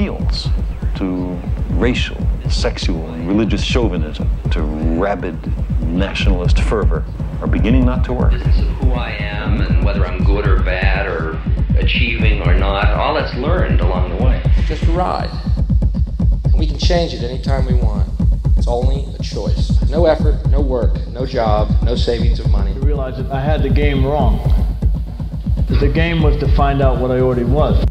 appeals to racial, sexual, and religious chauvinism, to rabid nationalist fervor, are beginning not to work. This is who I am and whether I'm good or bad or achieving or not, all that's learned along the way. Just a ride. And we can change it anytime we want. It's only a choice. No effort, no work, no job, no savings of money. I realized that I had the game wrong. That the game was to find out what I already was.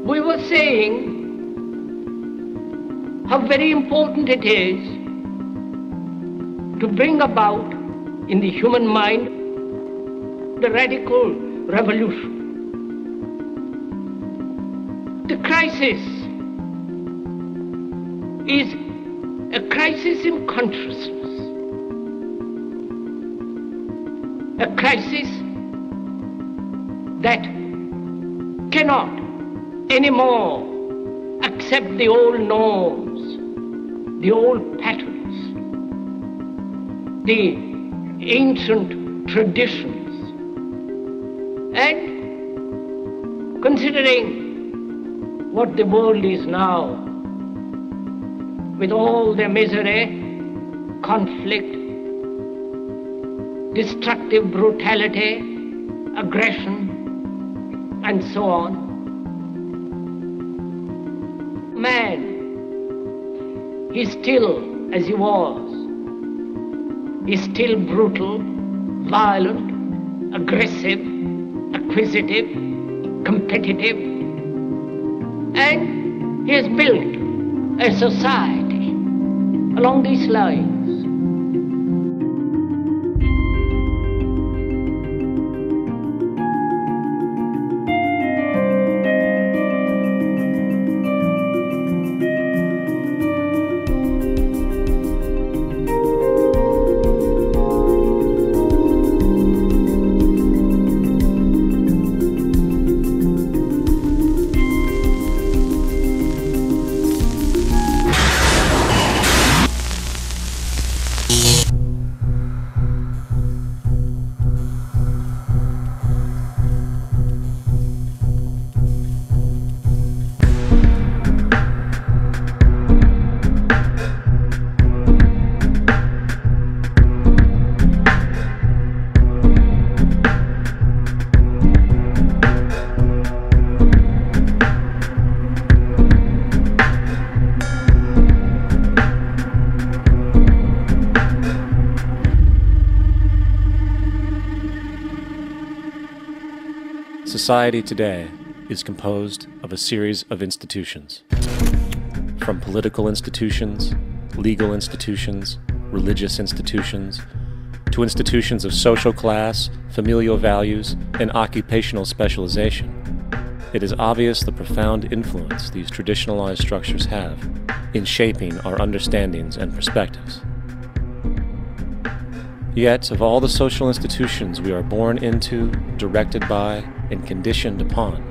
We were saying how very important it is to bring about in the human mind the radical revolution. The crisis is a crisis in consciousness, a crisis that cannot anymore accept the old norms, the old patterns, the ancient traditions. And considering what the world is now, with all their misery, conflict, destructive brutality, aggression, and so on, man is still as he was. He's still brutal, violent, aggressive, acquisitive, competitive, and he has built a society along these lines. Society today is composed of a series of institutions. From political institutions, legal institutions, religious institutions, to institutions of social class, familial values, and occupational specialization, it is obvious the profound influence these traditionalized structures have in shaping our understandings and perspectives. Yet, of all the social institutions we are born into, directed by, and conditioned upon,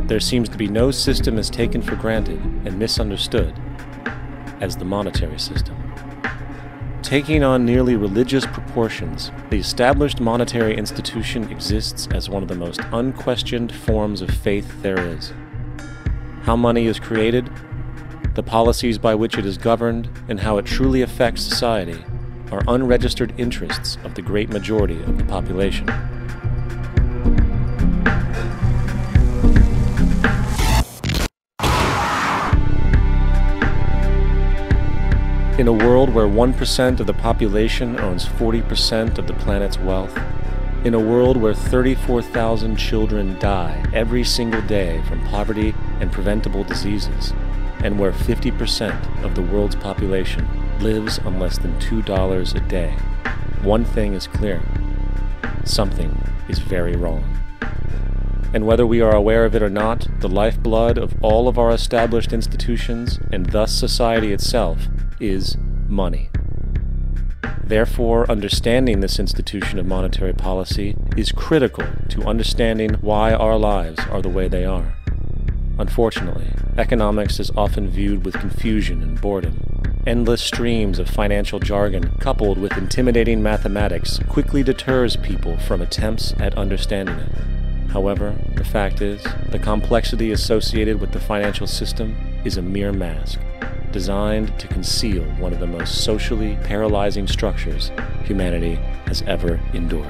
there seems to be no system as taken for granted and misunderstood as the monetary system. Taking on nearly religious proportions, the established monetary institution exists as one of the most unquestioned forms of faith there is. How money is created, the policies by which it is governed, and how it truly affects society are unregistered interests of the great majority of the population. In a world where 1% of the population owns 40% of the planet's wealth, in a world where 34,000 children die every single day from poverty and preventable diseases, and where 50% of the world's population lives on less than $2 a day, one thing is clear: something is very wrong. And whether we are aware of it or not, the lifeblood of all of our established institutions, and thus society itself, is money. Therefore, understanding this institution of monetary policy is critical to understanding why our lives are the way they are. Unfortunately, economics is often viewed with confusion and boredom. Endless streams of financial jargon coupled with intimidating mathematics quickly deters people from attempts at understanding it. However, the fact is, the complexity associated with the financial system is a mere mask, designed to conceal one of the most socially paralyzing structures humanity has ever endured.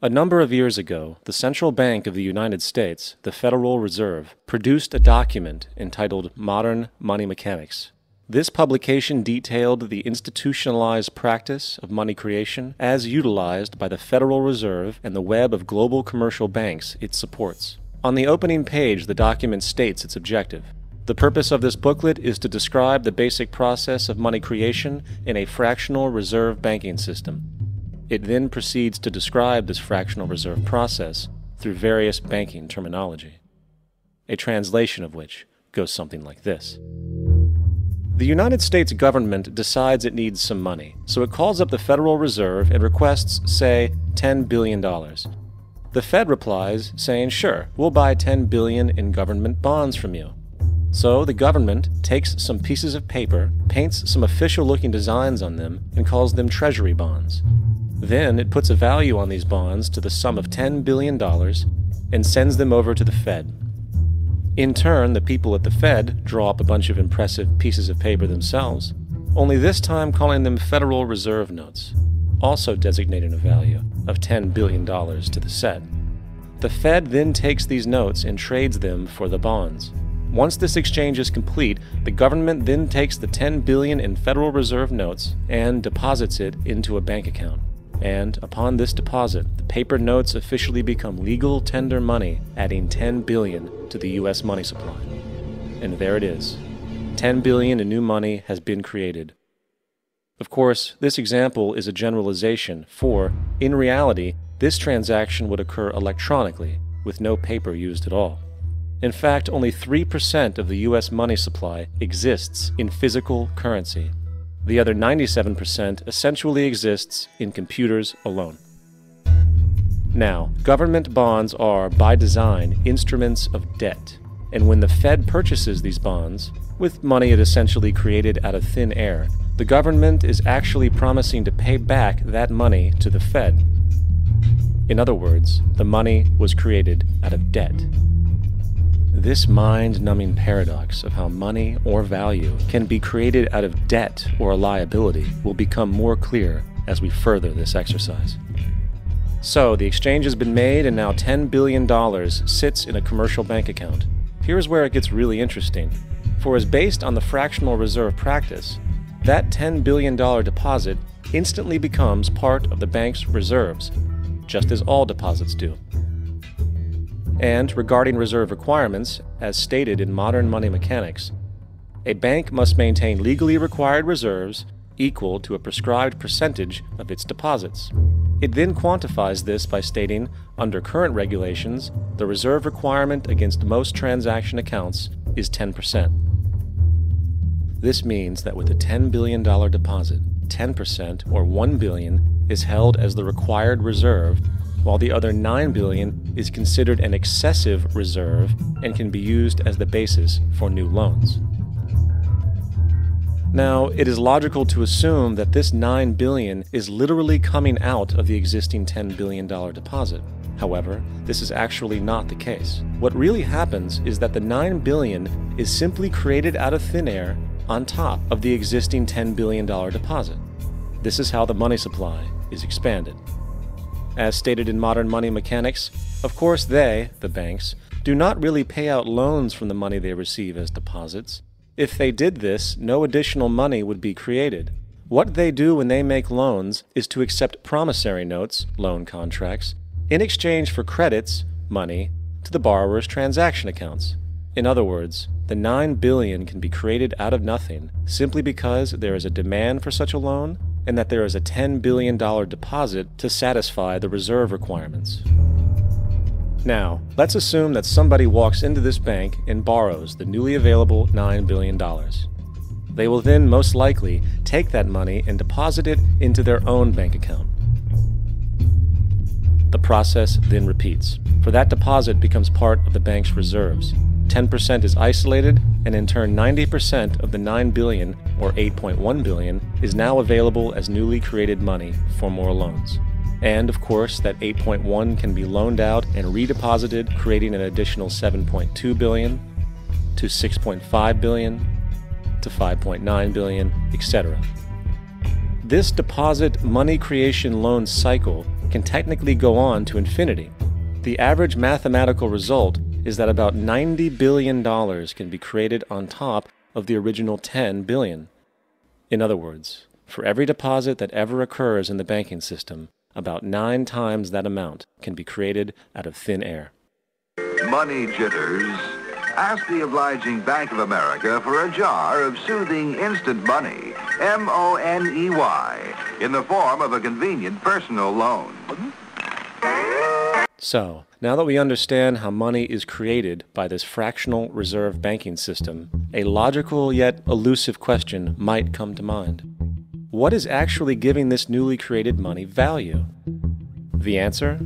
A number of years ago, the Central Bank of the United States, the Federal Reserve, produced a document entitled Modern Money Mechanics. This publication detailed the institutionalized practice of money creation as utilized by the Federal Reserve and the web of global commercial banks it supports. On the opening page, the document states its objective. The purpose of this booklet is to describe the basic process of money creation in a fractional reserve banking system. It then proceeds to describe this fractional reserve process through various banking terminology, a translation of which goes something like this. The United States government decides it needs some money, so it calls up the Federal Reserve and requests, say, $10 billion. The Fed replies, saying, sure, we'll buy $10 billion in government bonds from you. So the government takes some pieces of paper, paints some official-looking designs on them, and calls them treasury bonds. Then it puts a value on these bonds to the sum of $10 billion and sends them over to the Fed. In turn, the people at the Fed draw up a bunch of impressive pieces of paper themselves, only this time calling them Federal Reserve notes, also designating a value of $10 billion to the Fed. The Fed then takes these notes and trades them for the bonds. Once this exchange is complete, the government then takes the $10 billion in Federal Reserve notes and deposits it into a bank account. And upon this deposit, the paper notes officially become legal tender money, adding $10 billion to the U.S. money supply. And there it is. $10 billion in new money has been created. Of course, this example is a generalization, for, in reality, this transaction would occur electronically, with no paper used at all. In fact, only 3% of the U.S. money supply exists in physical currency. The other 97% essentially exists in computers alone. Now, government bonds are, by design, instruments of debt, and when the Fed purchases these bonds, with money it essentially created out of thin air, the government is actually promising to pay back that money to the Fed. In other words, the money was created out of debt. This mind-numbing paradox of how money or value can be created out of debt or a liability will become more clear as we further this exercise. So, the exchange has been made and now $10 billion sits in a commercial bank account. Here's where it gets really interesting. For as based on the fractional reserve practice, that $10 billion deposit instantly becomes part of the bank's reserves, just as all deposits do. And regarding reserve requirements, as stated in modern money mechanics, a bank must maintain legally required reserves equal to a prescribed percentage of its deposits. It then quantifies this by stating, under current regulations, the reserve requirement against most transaction accounts is 10%. This means that with a $10 billion deposit, 10% or $1 billion is held as the required reserve, while the other $9 billion is considered an excessive reserve and can be used as the basis for new loans. Now, it is logical to assume that this $9 billion is literally coming out of the existing $10 billion deposit. However, this is actually not the case. What really happens is that the $9 billion is simply created out of thin air on top of the existing $10 billion deposit. This is how the money supply is expanded. As stated in modern money mechanics, of course they, the banks, do not really pay out loans from the money they receive as deposits. If they did this, no additional money would be created. What they do when they make loans is to accept promissory notes, loan contracts, in exchange for credits, money, to the borrower's transaction accounts. In other words, the $9 billion can be created out of nothing simply because there is a demand for such a loan and that there is a $10 billion deposit to satisfy the reserve requirements. Now, let's assume that somebody walks into this bank and borrows the newly available $9 billion. They will then most likely take that money and deposit it into their own bank account. The process then repeats, for that deposit becomes part of the bank's reserves. 10% is isolated, and in turn 90% of the $9 billion, or $8.1 billion, is now available as newly created money for more loans. And of course, that 8.1 can be loaned out and redeposited, creating an additional 7.2 billion, to 6.5 billion, to 5.9 billion, etc. This deposit money creation loan cycle can technically go on to infinity. The average mathematical result is that about $90 billion can be created on top of the original $10 billion. In other words, for every deposit that ever occurs in the banking system, about 9 times that amount can be created out of thin air. Money jitters? Ask the obliging Bank of America for a jar of soothing instant money, M-O-N-E-Y, in the form of a convenient personal loan. So, now that we understand how money is created by this fractional reserve banking system, a logical yet elusive question might come to mind. What is actually giving this newly created money value? The answer?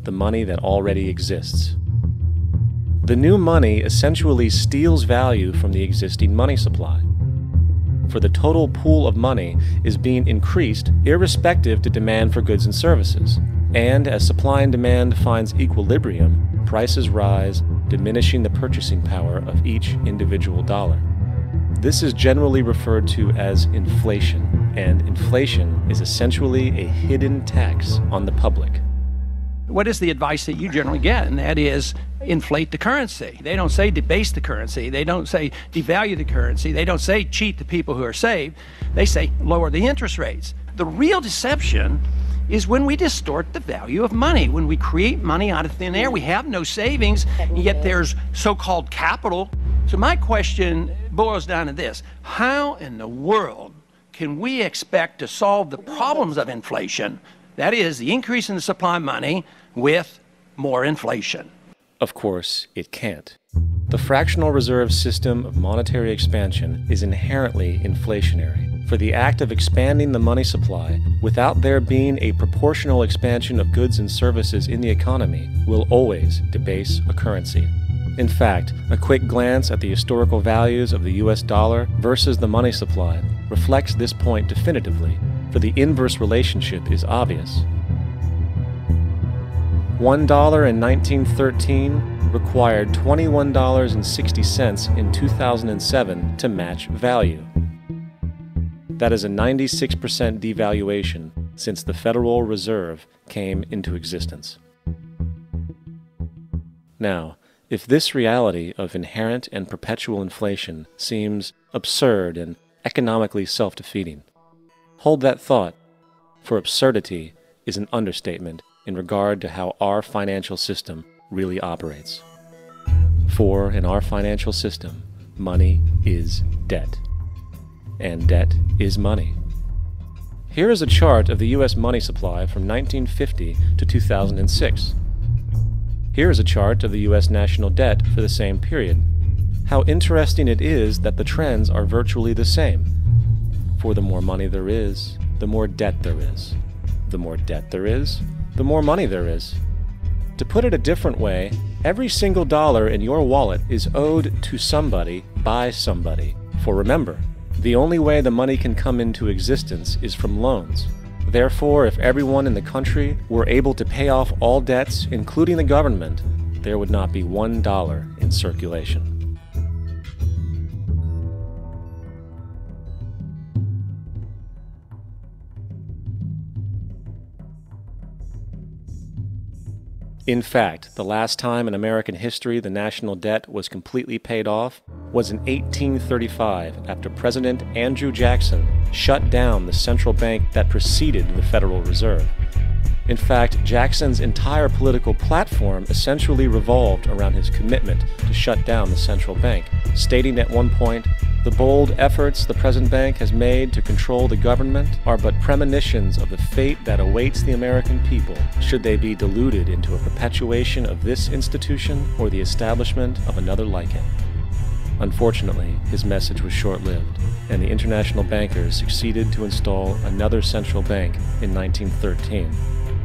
The money that already exists. The new money essentially steals value from the existing money supply. For the total pool of money is being increased irrespective to demand for goods and services. And as supply and demand finds equilibrium, prices rise, diminishing the purchasing power of each individual dollar. This is generally referred to as inflation, and inflation is essentially a hidden tax on the public. What is the advice that you generally get? And that is inflate the currency. They don't say debase the currency. They don't say devalue the currency. They don't say cheat the people who are saved. They say lower the interest rates. The real deception is when we distort the value of money. When we create money out of thin air, we have no savings, yet there's so-called capital. So my question boils down to this: how in the world can we expect to solve the problems of inflation, that is, the increase in the supply of money, with more inflation? Of course, it can't. The fractional reserve system of monetary expansion is inherently inflationary. For the act of expanding the money supply, without there being a proportional expansion of goods and services in the economy, will always debase a currency. In fact, a quick glance at the historical values of the US dollar versus the money supply reflects this point definitively, for the inverse relationship is obvious. $1 in 1913 required $21.60 in 2007 to match value. That is a 96% devaluation since the Federal Reserve came into existence. Now, if this reality of inherent and perpetual inflation seems absurd and economically self-defeating, hold that thought, for absurdity is an understatement in regard to how our financial system really operates. For in our financial system, money is debt. And debt is money. Here is a chart of the U.S. money supply from 1950 to 2006. Here is a chart of the U.S. national debt for the same period. How interesting it is that the trends are virtually the same. For the more money there is, the more debt there is. The more debt there is, the more money there is. To put it a different way, every single dollar in your wallet is owed to somebody by somebody. For remember, the only way the money can come into existence is from loans. Therefore, if everyone in the country were able to pay off all debts, including the government, there would not be $1 in circulation. In fact, the last time in American history the national debt was completely paid off was in 1835, after President Andrew Jackson shut down the central bank that preceded the Federal Reserve. In fact, Jackson's entire political platform essentially revolved around his commitment to shut down the central bank, stating at one point, "The bold efforts the present bank has made to control the government are but premonitions of the fate that awaits the American people, should they be deluded into a perpetuation of this institution or the establishment of another like it." Unfortunately, his message was short-lived, and the international bankers succeeded to install another central bank in 1913,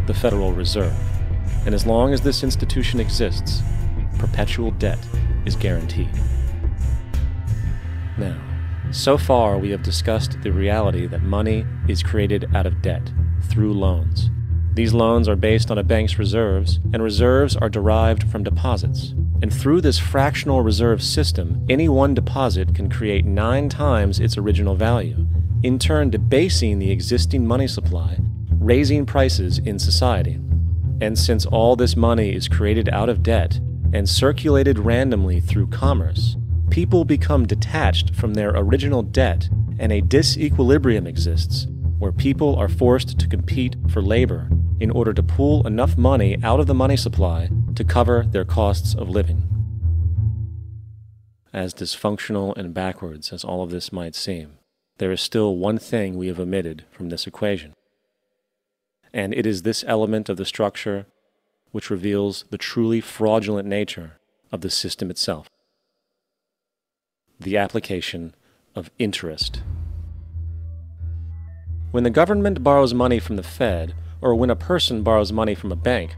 the Federal Reserve. And as long as this institution exists, perpetual debt is guaranteed. Now, so far we have discussed the reality that money is created out of debt, through loans. These loans are based on a bank's reserves, and reserves are derived from deposits. And through this fractional reserve system, any one deposit can create 9 times its original value, in turn debasing the existing money supply, raising prices in society. And since all this money is created out of debt and circulated randomly through commerce, people become detached from their original debt, and a disequilibrium exists, where people are forced to compete for labor in order to pool enough money out of the money supply to cover their costs of living. As dysfunctional and backwards as all of this might seem, there is still one thing we have omitted from this equation. And it is this element of the structure which reveals the truly fraudulent nature of the system itself: the application of interest. When the government borrows money from the Fed, or when a person borrows money from a bank,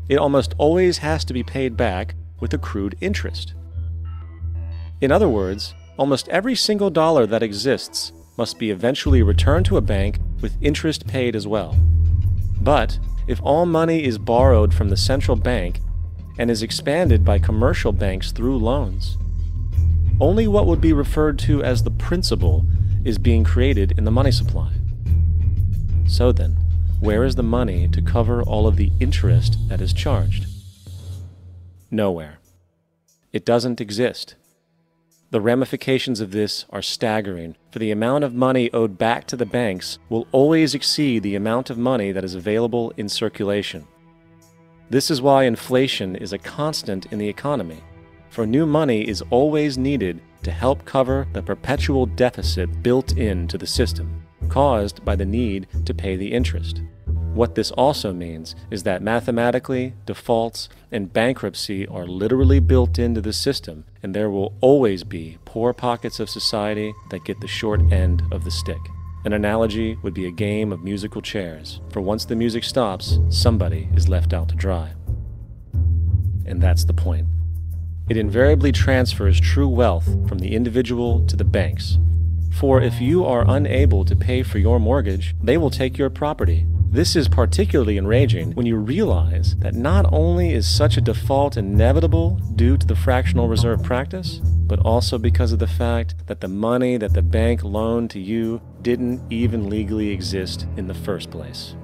it almost always has to be paid back with accrued interest. In other words, almost every single dollar that exists must be eventually returned to a bank with interest paid as well. But if all money is borrowed from the central bank and is expanded by commercial banks through loans, only what would be referred to as the principal is being created in the money supply. So then, where is the money to cover all of the interest that is charged? Nowhere. It doesn't exist. The ramifications of this are staggering, for the amount of money owed back to the banks will always exceed the amount of money that is available in circulation. This is why inflation is a constant in the economy, for new money is always needed to help cover the perpetual deficit built into the system, caused by the need to pay the interest. What this also means is that mathematically, defaults and bankruptcy are literally built into the system, and there will always be poor pockets of society that get the short end of the stick. An analogy would be a game of musical chairs, for once the music stops, somebody is left out to dry. And that's the point. It invariably transfers true wealth from the individual to the banks. For if you are unable to pay for your mortgage, they will take your property. This is particularly enraging when you realize that not only is such a default inevitable due to the fractional reserve practice, but also because of the fact that the money that the bank loaned to you didn't even legally exist in the first place.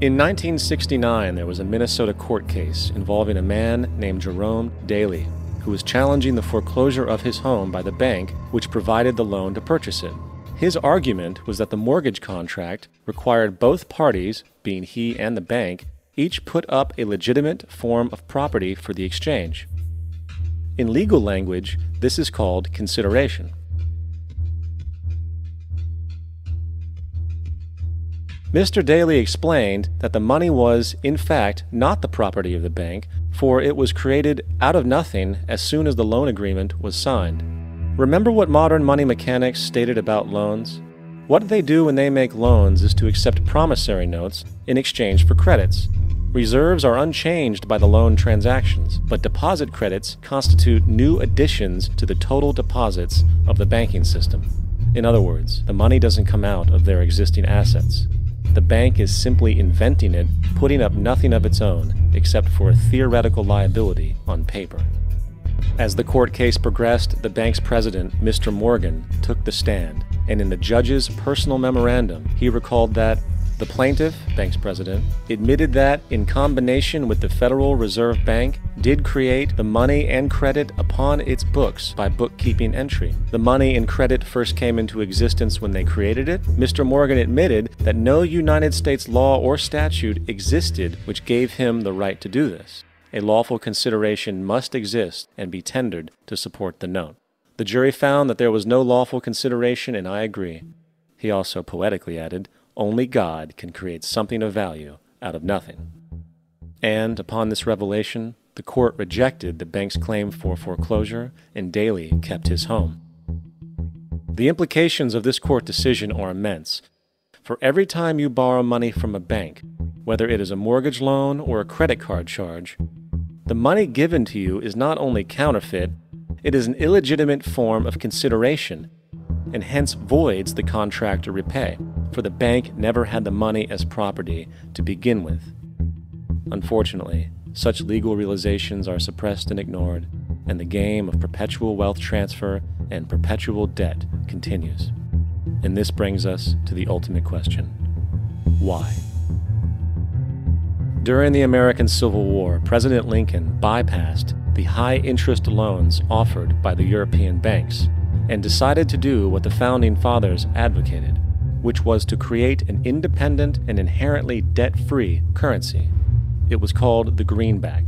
In 1969, there was a Minnesota court case involving a man named Jerome Daly, who was challenging the foreclosure of his home by the bank which provided the loan to purchase it. His argument was that the mortgage contract required both parties, being he and the bank, each put up a legitimate form of property for the exchange. In legal language, this is called consideration. Mr. Daly explained that the money was, in fact, not the property of the bank, for it was created out of nothing as soon as the loan agreement was signed. Remember what modern money mechanics stated about loans? What they do when they make loans is to accept promissory notes in exchange for credits. Reserves are unchanged by the loan transactions, but deposit credits constitute new additions to the total deposits of the banking system. In other words, the money doesn't come out of their existing assets. the bank is simply inventing it, putting up nothing of its own except for a theoretical liability on paper. As the court case progressed, the bank's president, Mr. Morgan, took the stand, and in the judge's personal memorandum, he recalled that the plaintiff, bank's president, admitted that, in combination with the Federal Reserve Bank, did create the money and credit upon its books by bookkeeping entry. The money and credit first came into existence when they created it. Mr. Morgan admitted that no United States law or statute existed which gave him the right to do this. A lawful consideration must exist and be tendered to support the note. The jury found that there was no lawful consideration, and I agree. He also poetically added, "Only God can create something of value out of nothing." And upon this revelation, the court rejected the bank's claim for foreclosure, and Daley kept his home. The implications of this court decision are immense. For every time you borrow money from a bank, whether it is a mortgage loan or a credit card charge, the money given to you is not only counterfeit, it is an illegitimate form of consideration, and hence voids the contract to repay, for the bank never had the money as property to begin with. Unfortunately, such legal realizations are suppressed and ignored, and the game of perpetual wealth transfer and perpetual debt continues. And this brings us to the ultimate question: why? During the American Civil War, President Lincoln bypassed the high-interest loans offered by the European banks and decided to do what the Founding Fathers advocated, which was to create an independent and inherently debt-free currency. It was called the greenback.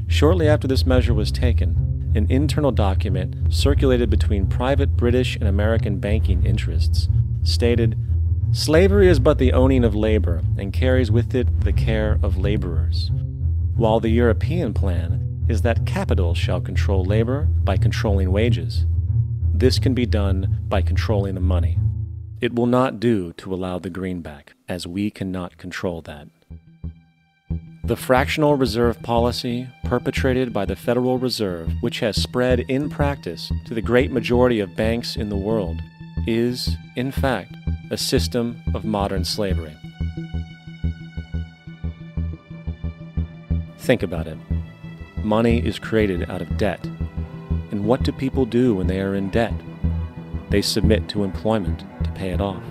Shortly after this measure was taken, an internal document circulated between private British and American banking interests stated, "Slavery is but the owning of labor and carries with it the care of laborers, while the European plan is that capital shall control labor by controlling wages. This can be done by controlling the money. It will not do to allow the greenback, as we cannot control that." The fractional reserve policy perpetrated by the Federal Reserve, which has spread in practice to the great majority of banks in the world, is, in fact, a system of modern slavery. Think about it. Money is created out of debt. And what do people do when they are in debt? They submit to employment to pay it off.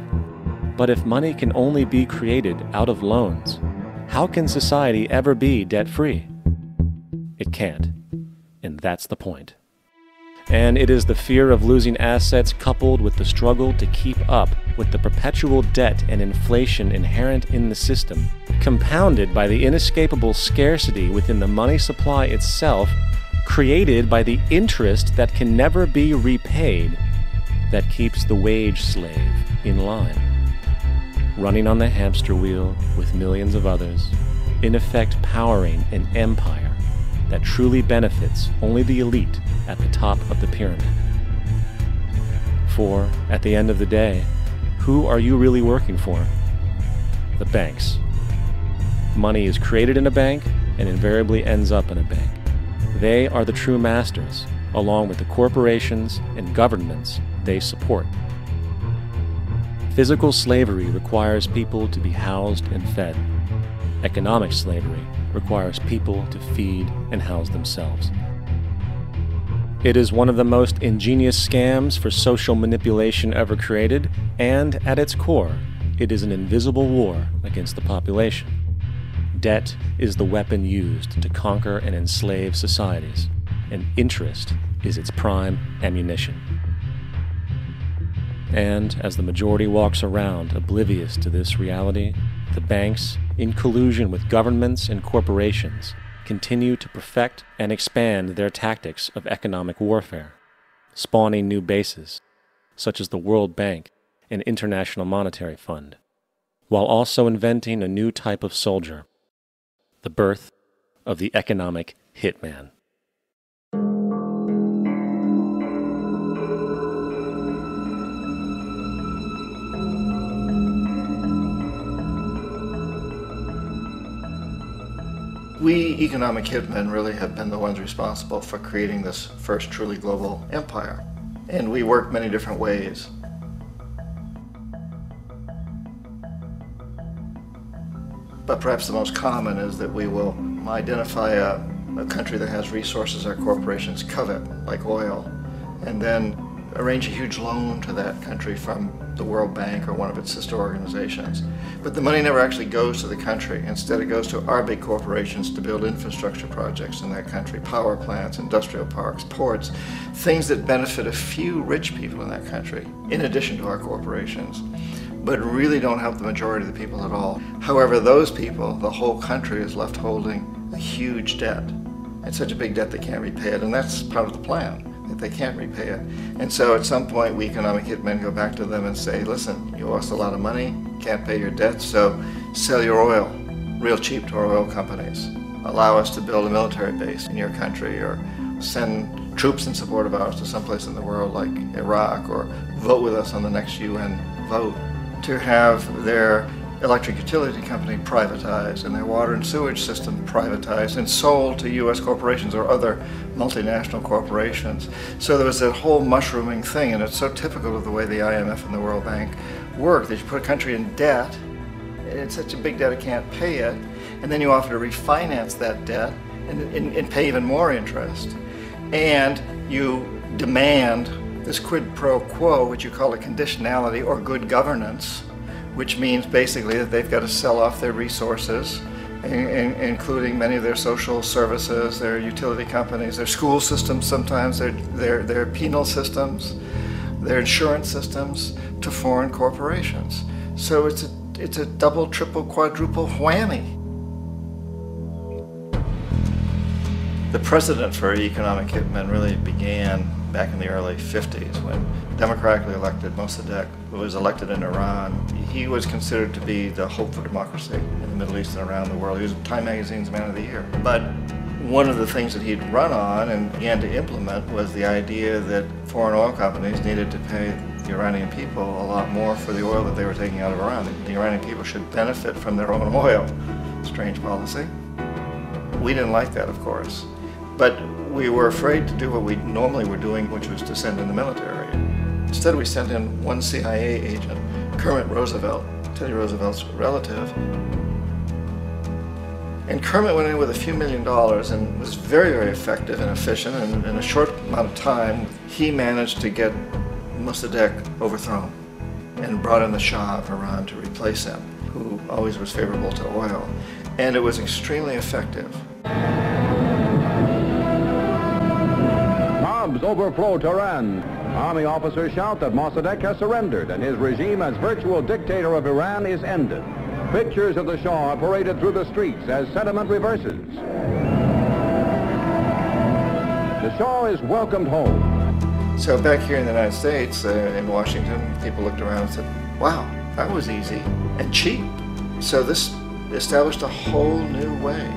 But if money can only be created out of loans, how can society ever be debt-free? It can't. And that's the point. And it is the fear of losing assets coupled with the struggle to keep up with the perpetual debt and inflation inherent in the system, compounded by the inescapable scarcity within the money supply itself, created by the interest that can never be repaid, that keeps the wage slave in line, running on the hamster wheel with millions of others, in effect powering an empire that truly benefits only the elite at the top of the pyramid. For, at the end of the day, who are you really working for? The banks. Money is created in a bank and invariably ends up in a bank. They are the true masters, along with the corporations and governments they support. Physical slavery requires people to be housed and fed. Economic slavery requires people to feed and house themselves. It is one of the most ingenious scams for social manipulation ever created, and at its core, it is an invisible war against the population. Debt is the weapon used to conquer and enslave societies, and interest is its prime ammunition. And as the majority walks around oblivious to this reality, the banks, in collusion with governments and corporations, continue to perfect and expand their tactics of economic warfare, spawning new bases, such as the World Bank and International Monetary Fund, while also inventing a new type of soldier, the birth of the economic hitman. We economic hitmen really have been the ones responsible for creating this first truly global empire. And we work many different ways. but perhaps the most common is that we will identify a country that has resources our corporations covet, like oil, and then arrange a huge loan to that country from the World Bank or one of its sister organizations. But the money never actually goes to the country. Instead, it goes to our big corporations to build infrastructure projects in that country, power plants, industrial parks, ports, things that benefit a few rich people in that country, in addition to our corporations, but really don't help the majority of the people at all. However, those people, the whole country is left holding a huge debt. It's such a big debt they can't repay it, and that's part of the plan, that they can't repay it. And so at some point, we economic hitmen go back to them and say, listen, you owe us a lot of money, can't pay your debt, so sell your oil real cheap to our oil companies. Allow us to build a military base in your country, or send troops in support of ours to someplace in the world like Iraq, or vote with us on the next UN vote. To have their electric utility company privatized and their water and sewage system privatized and sold to U.S. corporations or other multinational corporations. So there was that whole mushrooming thing, and it's so typical of the way the IMF and the World Bank work, that you put a country in debt, and it's such a big debt it can't pay it, and then you offer to refinance that debt and pay even more interest. And you demand this quid pro quo, which you call a conditionality or good governance, which means basically that they've got to sell off their resources, including many of their social services, their utility companies, their school systems sometimes, their penal systems, their insurance systems, to foreign corporations. So it's a double, triple, quadruple whammy. The precedent for economic hitmen really began back in the early 50s when democratically elected Mossadegh, who was elected in Iran, he was considered to be the hope for democracy in the Middle East and around the world. He was Time Magazine's Man of the Year. But one of the things that he'd run on and began to implement was the idea that foreign oil companies needed to pay the Iranian people a lot more for the oil that they were taking out of Iran. The Iranian people should benefit from their own oil. Strange policy. We didn't like that, of course. But we were afraid to do what we normally were doing, which was to send in the military. Instead, we sent in one CIA agent, Kermit Roosevelt, Teddy Roosevelt's relative. And Kermit went in with a few $1 million and was very, very effective and efficient. And in a short amount of time, he managed to get Mossadegh overthrown and brought in the Shah of Iran to replace him, who always was favorable to oil. And it was extremely effective. Mobs overflow Tehran. Army officers shout that Mossadegh has surrendered and his regime as virtual dictator of Iran is ended. Pictures of the Shah are paraded through the streets as sentiment reverses. The Shah is welcomed home. So back here in the United States, in Washington, people looked around and said, wow, that was easy and cheap. So this established a whole new way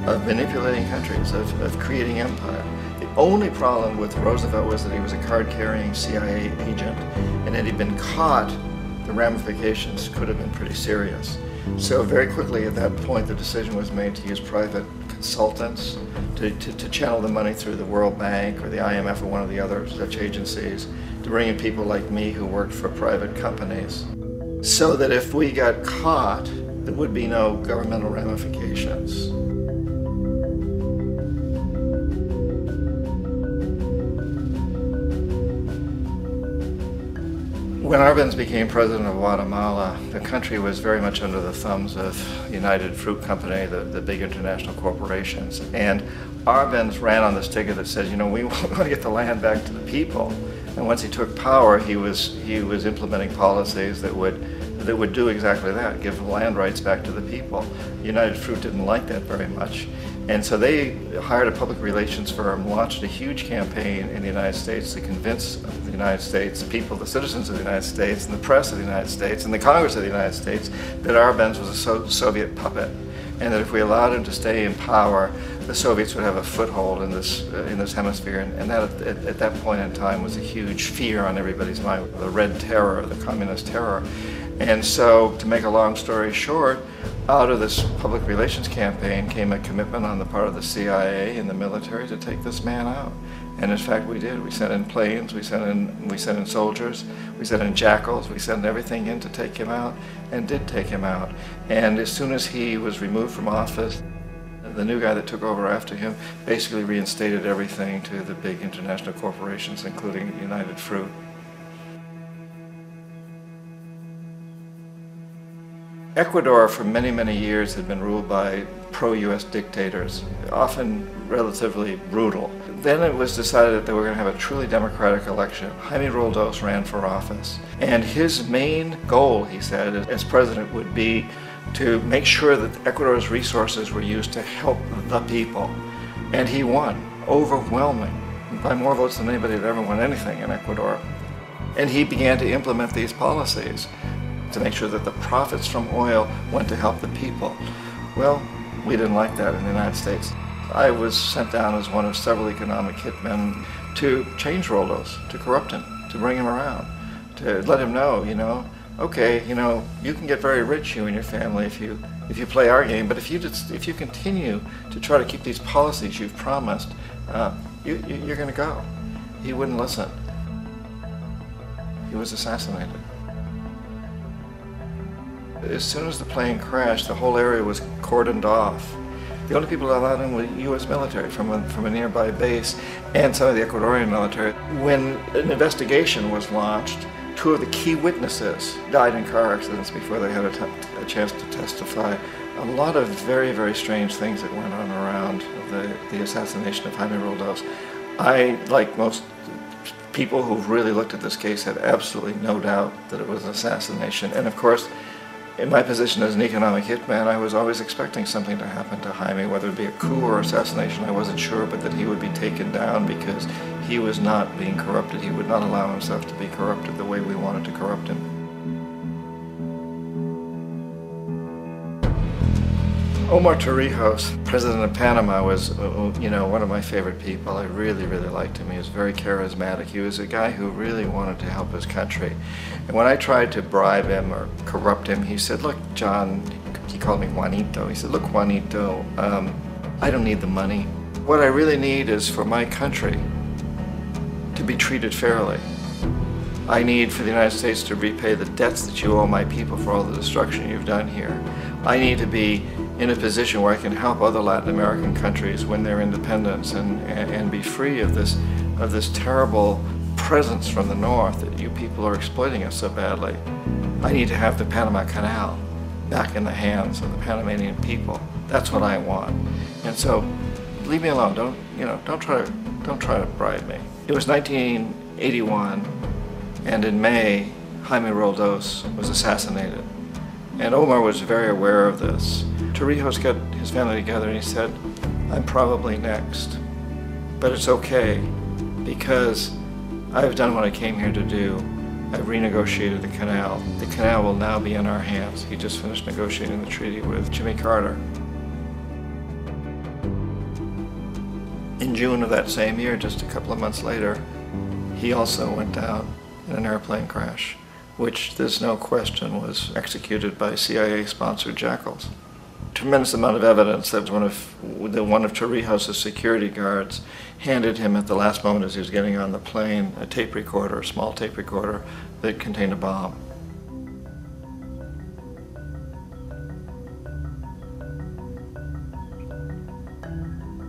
of manipulating countries, of creating empire. The only problem with Roosevelt was that he was a card-carrying CIA agent, and had he been caught, the ramifications could have been pretty serious. So very quickly at that point, the decision was made to use private consultants to channel the money through the World Bank or the IMF or one of the other such agencies, to bring in people like me who worked for private companies, so that if we got caught, there would be no governmental ramifications. When Arbenz became president of Guatemala, the country was very much under the thumbs of United Fruit Company, the big international corporations. And Arbenz ran on this ticket that said, you know, we want to get the land back to the people. And once he took power, he was implementing policies that would do exactly that, give land rights back to the people. United Fruit didn't like that very much. And so they hired a public relations firm, launched a huge campaign in the United States to convince the United States people, the citizens of the United States, and the press of the United States, and the Congress of the United States, that Arbenz was a Soviet puppet, and that if we allowed him to stay in power, the Soviets would have a foothold in this hemisphere. And that, at that point in time, was a huge fear on everybody's mind, the Red Terror, the Communist Terror. And so, to make a long story short, Out of this public relations campaign came a commitment on the part of the CIA and the military to take this man out. And in fact, we did. We sent in planes, we sent in soldiers, we sent in jackals, we sent everything in to take him out, and did take him out. And as soon as he was removed from office, the new guy that took over after him basically reinstated everything to the big international corporations, including United Fruit. Ecuador for many, many years had been ruled by pro-US dictators, often relatively brutal. Then it was decided that they were going to have a truly democratic election. Jaime Roldos ran for office, and his main goal, he said, as president would be to make sure that Ecuador's resources were used to help the people. And he won, overwhelming, by more votes than anybody had ever won anything in Ecuador. And he began to implement these policies to make sure that the profits from oil went to help the people. Well, we didn't like that in the United States. I was sent down as one of several economic hitmen to change Roldos, to corrupt him, to bring him around, to let him know, okay, you can get very rich, you and your family, if you play our game, but if you continue to try to keep these policies you've promised, you're going to go. He wouldn't listen. He was assassinated. As soon as the plane crashed, the whole area was cordoned off. The only people allowed in were U.S. military from a nearby base and some of the Ecuadorian military. When an investigation was launched, 2 of the key witnesses died in car accidents before they had a chance to testify. A lot of very, very strange things that went on around the assassination of Jaime Roldos. I, like most people who've really looked at this case, had absolutely no doubt that it was an assassination. And of course, in my position as an economic hitman, I was always expecting something to happen to Jaime, whether it be a coup or assassination, I wasn't sure, but that he would be taken down because he was not being corrupted. He would not allow himself to be corrupted the way we wanted to corrupt him. Omar Torrijos, president of Panama, was, one of my favorite people. I really, really liked him. He was very charismatic. He was a guy who really wanted to help his country. And when I tried to bribe him or corrupt him, he said, look, John, he called me Juanito. He said, look, Juanito, I don't need the money. What I really need is for my country to be treated fairly. I need for the United States to repay the debts that you owe my people for all the destruction you've done here. I need to be in a position where I can help other Latin American countries win their independence and be free of this terrible presence from the north that you people are exploiting us so badly. I need to have the Panama Canal back in the hands of the Panamanian people. That's what I want. And so, leave me alone. Don't try to bribe me. It was 1981, and in May, Jaime Roldos was assassinated. And Omar was very aware of this. Torrijos got his family together and he said, I'm probably next, but it's okay because I've done what I came here to do. I've renegotiated the canal. The canal will now be in our hands. He just finished negotiating the treaty with Jimmy Carter. In June of that same year, just a couple of months later, he also went down in an airplane crash, which there's no question was executed by CIA-sponsored jackals. Tremendous amount of evidence that one of Torrijos' security guards handed him at the last moment as he was getting on the plane a tape recorder, a small tape recorder that contained a bomb.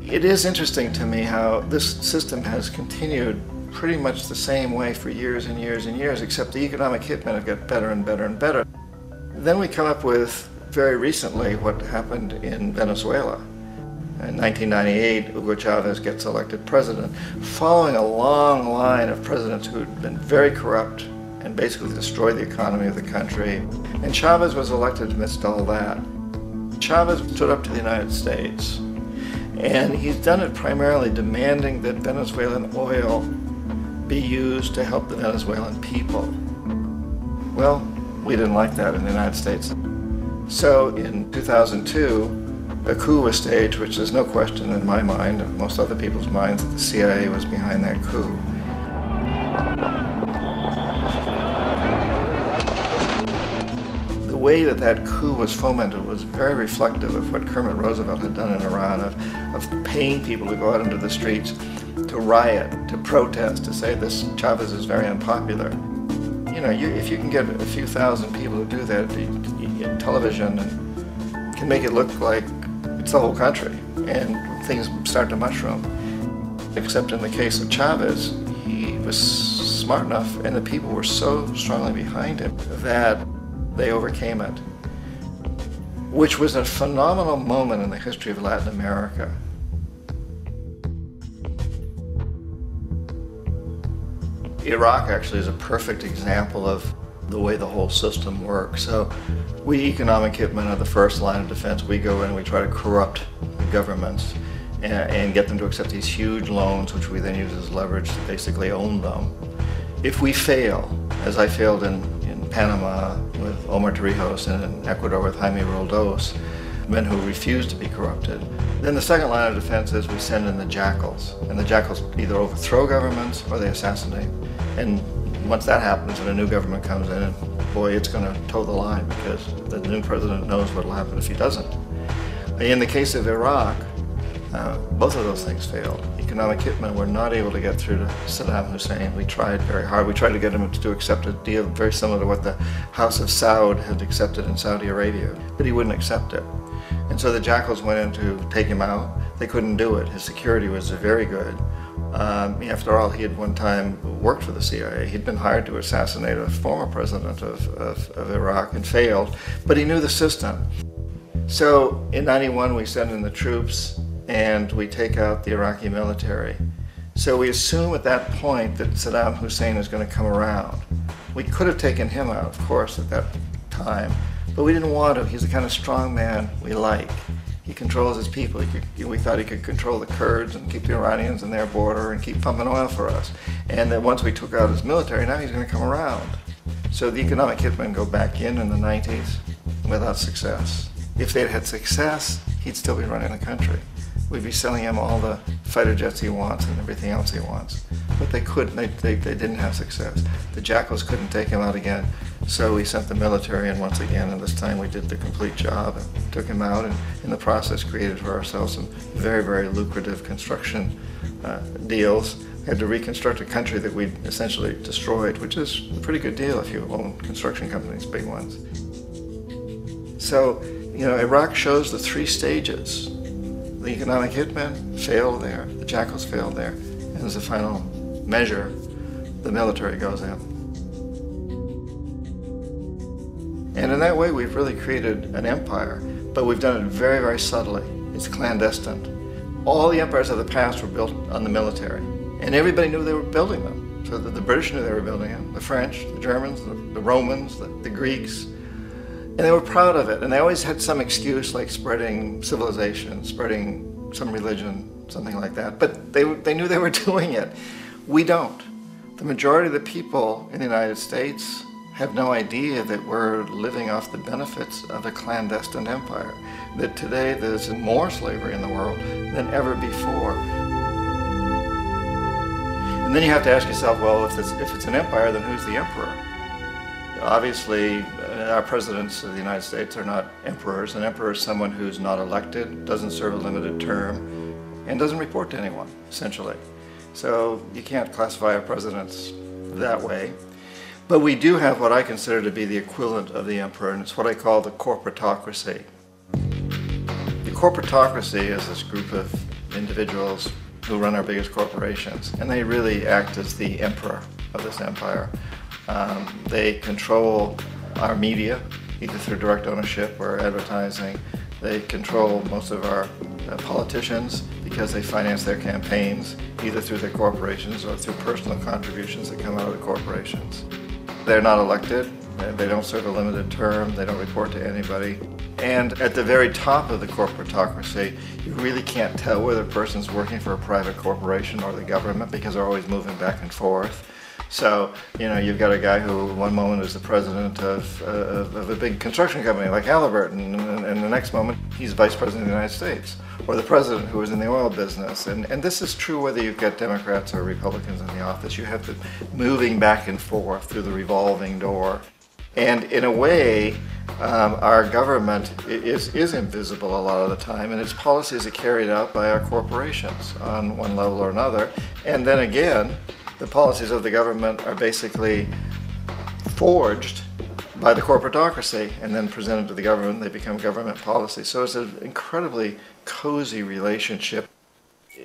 It is interesting to me how this system has continued pretty much the same way for years and years and years, except the economic hitmen have got better and better and better. Then we come up with, very recently, what happened in Venezuela. In 1998, Hugo Chavez gets elected president, following a long line of presidents who had been very corrupt and basically destroyed the economy of the country. And Chavez was elected amidst all that. Chavez stood up to the United States, and he's done it primarily demanding that Venezuelan oil be used to help the Venezuelan people. Well, we didn't like that in the United States. So in 2002, a coup was staged, which there's no question in my mind, and most other people's minds, that the CIA was behind that coup. The way that that coup was fomented was very reflective of what Kermit Roosevelt had done in Iran, of paying people to go out into the streets, to riot, to protest, to say this Chavez is very unpopular. You know, if you can get a few thousand people to do that in television, and can make it look like it's the whole country, and things start to mushroom. Except in the case of Chavez, he was smart enough, and the people were so strongly behind him that they overcame it, which was a phenomenal moment in the history of Latin America. Iraq actually is a perfect example of the way the whole system works. So we economic hitmen are the first line of defense. We go in and we try to corrupt governments and get them to accept these huge loans, which we then use as leverage to basically own them. If we fail, as I failed in Panama with Omar Torrijos and in Ecuador with Jaime Roldos, men who refuse to be corrupted, then the second line of defense is we send in the jackals. And the jackals either overthrow governments or they assassinate. And once that happens and a new government comes in, boy, it's going to toe the line, because the new president knows what will happen if he doesn't. In the case of Iraq, both of those things failed. Economic hitmen were not able to get through to Saddam Hussein. We tried very hard. We tried to get him to accept a deal very similar to what the House of Saud had accepted in Saudi Arabia, but he wouldn't accept it. And so the jackals went in to take him out. They couldn't do it. His security was very good. After all, he had one time worked for the CIA. He'd been hired to assassinate a former president of Iraq and failed, but he knew the system. So in '91, we send in the troops and we take out the Iraqi military. So we assume at that point that Saddam Hussein is going to come around. We could have taken him out, of course, at that time, but we didn't want to. He's the kind of strong man we like. He controls his people. We thought he could control the Kurds and keep the Iranians in their border and keep pumping oil for us. And then once we took out his military, now he's going to come around. So the economic hitmen go back in the 90s without success. If they'd had success, he'd still be running the country. We'd be selling him all the fighter jets he wants and everything else he wants. But they couldn't, they didn't have success. The jackals couldn't take him out again, so we sent the military in once again, and this time we did the complete job and took him out, and in the process created for ourselves some very, very lucrative construction deals. We had to reconstruct a country that we'd essentially destroyed, which is a pretty good deal if you own construction companies, big ones. So, you know, Iraq shows the three stages. The economic hitmen failed there, the jackals failed there, and as a final measure, the military goes in. And in that way, we've really created an empire, but we've done it very, very subtly. It's clandestine. All the empires of the past were built on the military, and everybody knew they were building them. So the British knew they were building them, the French, the Germans, the Romans, the Greeks. And they were proud of it, and they always had some excuse, like spreading civilization, spreading some religion, something like that. But they knew they were doing it. We don't. The majority of the people in the United States have no idea that we're living off the benefits of a clandestine empire, that today there's more slavery in the world than ever before. And then you have to ask yourself, well, if it's an empire, then who's the emperor? Obviously, our presidents of the United States are not emperors. An emperor is someone who's not elected, doesn't serve a limited term, and doesn't report to anyone, essentially. So you can't classify our presidents that way. But we do have what I consider to be the equivalent of the emperor, and it's what I call the corporatocracy. The corporatocracy is this group of individuals who run our biggest corporations, and they really act as the emperor of this empire. They control our media, either through direct ownership or advertising. They control most of our politicians because they finance their campaigns, either through their corporations or through personal contributions that come out of the corporations. They're not elected, they don't serve a limited term, they don't report to anybody. And at the very top of the corporatocracy, you really can't tell whether a person's working for a private corporation or the government because they're always moving back and forth. So, you know, you've got a guy who one moment is the president of a big construction company like Halliburton, and the next moment he's vice president of the United States, or the president who is in the oil business. And this is true whether you've got Democrats or Republicans in the office. You have the moving back and forth through the revolving door. And in a way, our government is invisible a lot of the time, and its policies are carried out by our corporations on one level or another. And then again, the policies of the government are basically forged by the corporatocracy and then presented to the government. They become government policy. So it's an incredibly cozy relationship.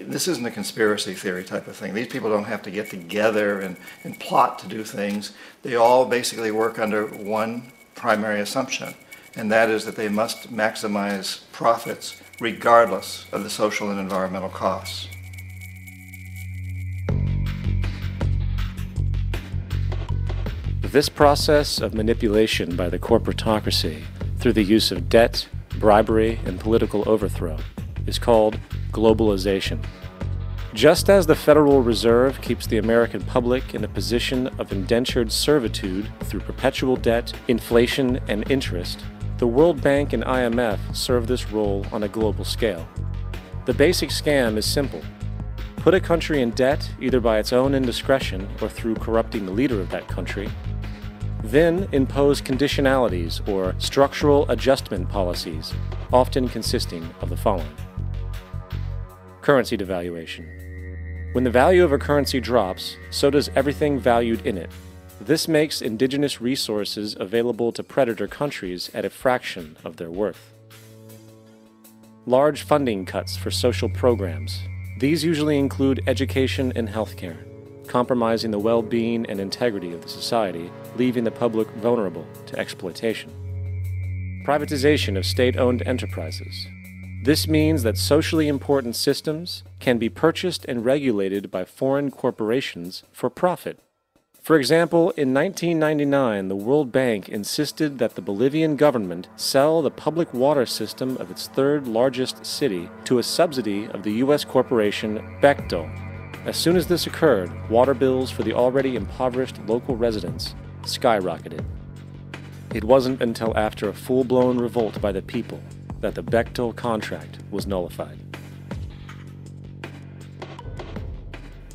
This isn't a conspiracy theory type of thing. These people don't have to get together and plot to do things. They all basically work under one primary assumption, and that is that they must maximize profits regardless of the social and environmental costs. This process of manipulation by the corporatocracy through the use of debt, bribery, and political overthrow is called globalization. Just as the Federal Reserve keeps the American public in a position of indentured servitude through perpetual debt, inflation, and interest, the World Bank and IMF serve this role on a global scale. The basic scam is simple. Put a country in debt either by its own indiscretion or through corrupting the leader of that country, then impose conditionalities or structural adjustment policies, often consisting of the following. Currency devaluation. When the value of a currency drops, so does everything valued in it. This makes indigenous resources available to predator countries at a fraction of their worth. Large funding cuts for social programs. These usually include education and healthcare, compromising the well-being and integrity of the society, leaving the public vulnerable to exploitation. Privatization of state-owned enterprises. This means that socially important systems can be purchased and regulated by foreign corporations for profit. For example, in 1999, the World Bank insisted that the Bolivian government sell the public water system of its third largest city to a subsidy of the U.S. corporation Bechtel. As soon as this occurred, water bills for the already impoverished local residents skyrocketed. It wasn't until after a full-blown revolt by the people that the Bechtel contract was nullified.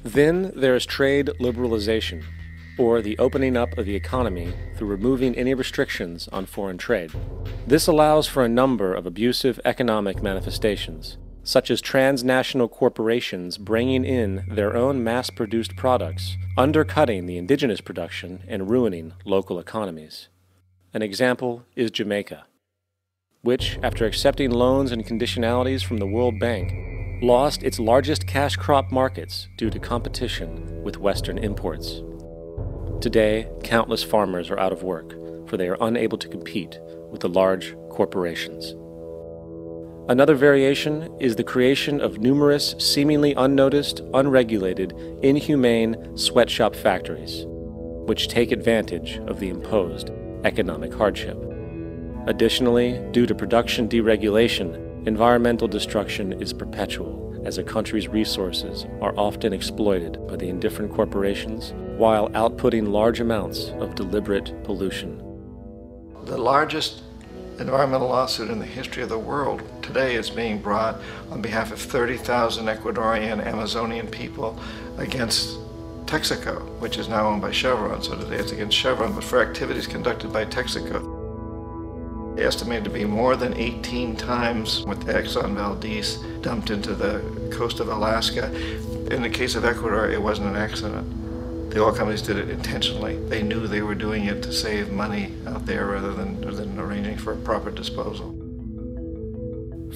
Then there is trade liberalization, or the opening up of the economy through removing any restrictions on foreign trade. This allows for a number of abusive economic manifestations, such as transnational corporations bringing in their own mass-produced products, undercutting the indigenous production and ruining local economies. An example is Jamaica, which, after accepting loans and conditionalities from the World Bank, lost its largest cash crop markets due to competition with Western imports. Today, countless farmers are out of work, for they are unable to compete with the large corporations. Another variation is the creation of numerous seemingly unnoticed, unregulated, inhumane sweatshop factories, which take advantage of the imposed economic hardship. Additionally, due to production deregulation, environmental destruction is perpetual, as a country's resources are often exploited by the indifferent corporations while outputting large amounts of deliberate pollution. The largest environmental lawsuit in the history of the world today is being brought on behalf of 30,000 Ecuadorian Amazonian people against Texaco, which is now owned by Chevron. So today it's against Chevron, but for activities conducted by Texaco. Estimated to be more than 18 times what the Exxon Valdez dumped into the coast of Alaska. In the case of Ecuador, it wasn't an accident. The oil companies did it intentionally. They knew they were doing it to save money out there rather than arranging for a proper disposal.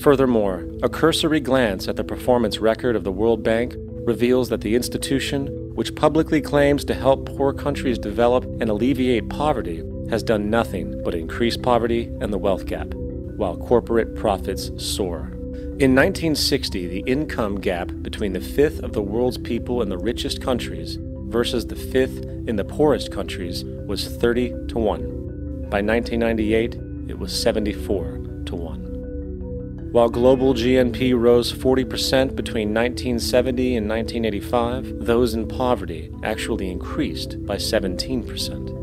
Furthermore, a cursory glance at the performance record of the World Bank reveals that the institution, which publicly claims to help poor countries develop and alleviate poverty, has done nothing but increase poverty and the wealth gap, while corporate profits soar. In 1960, the income gap between the fifth of the world's people in the richest countries versus the fifth in the poorest countries was 30-1. By 1998, it was 74-1. While global GNP rose 40% between 1970 and 1985, those in poverty actually increased by 17%.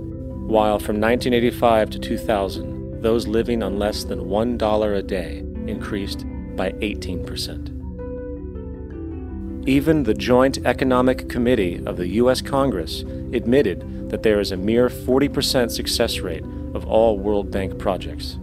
While from 1985 to 2000, those living on less than $1 a day increased by 18%. Even the Joint Economic Committee of the U.S. Congress admitted that there is a mere 40% success rate all World Bank projects.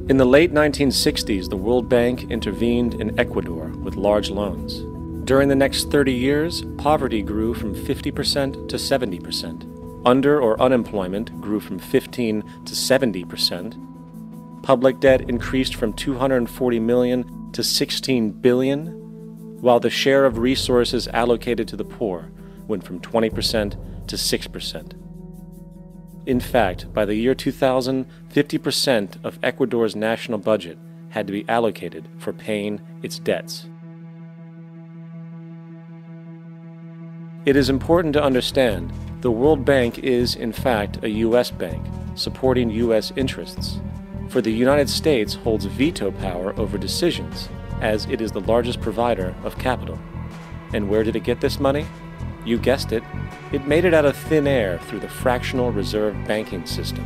In the late 1960s, the World Bank intervened in Ecuador with large loans. During the next 30 years, poverty grew from 50% to 70%. Under or unemployment grew from 15 to 70%. Public debt increased from 240 million to 16 billion, while the share of resources allocated to the poor went from 20% to 6%. In fact, by the year 2000, 50% of Ecuador's national budget had to be allocated for paying its debts. It is important to understand the World Bank is, in fact, a U.S. bank, supporting U.S. interests. For the United States holds veto power over decisions, as it is the largest provider of capital. And where did it get this money? You guessed it, it made it out of thin air through the fractional reserve banking system.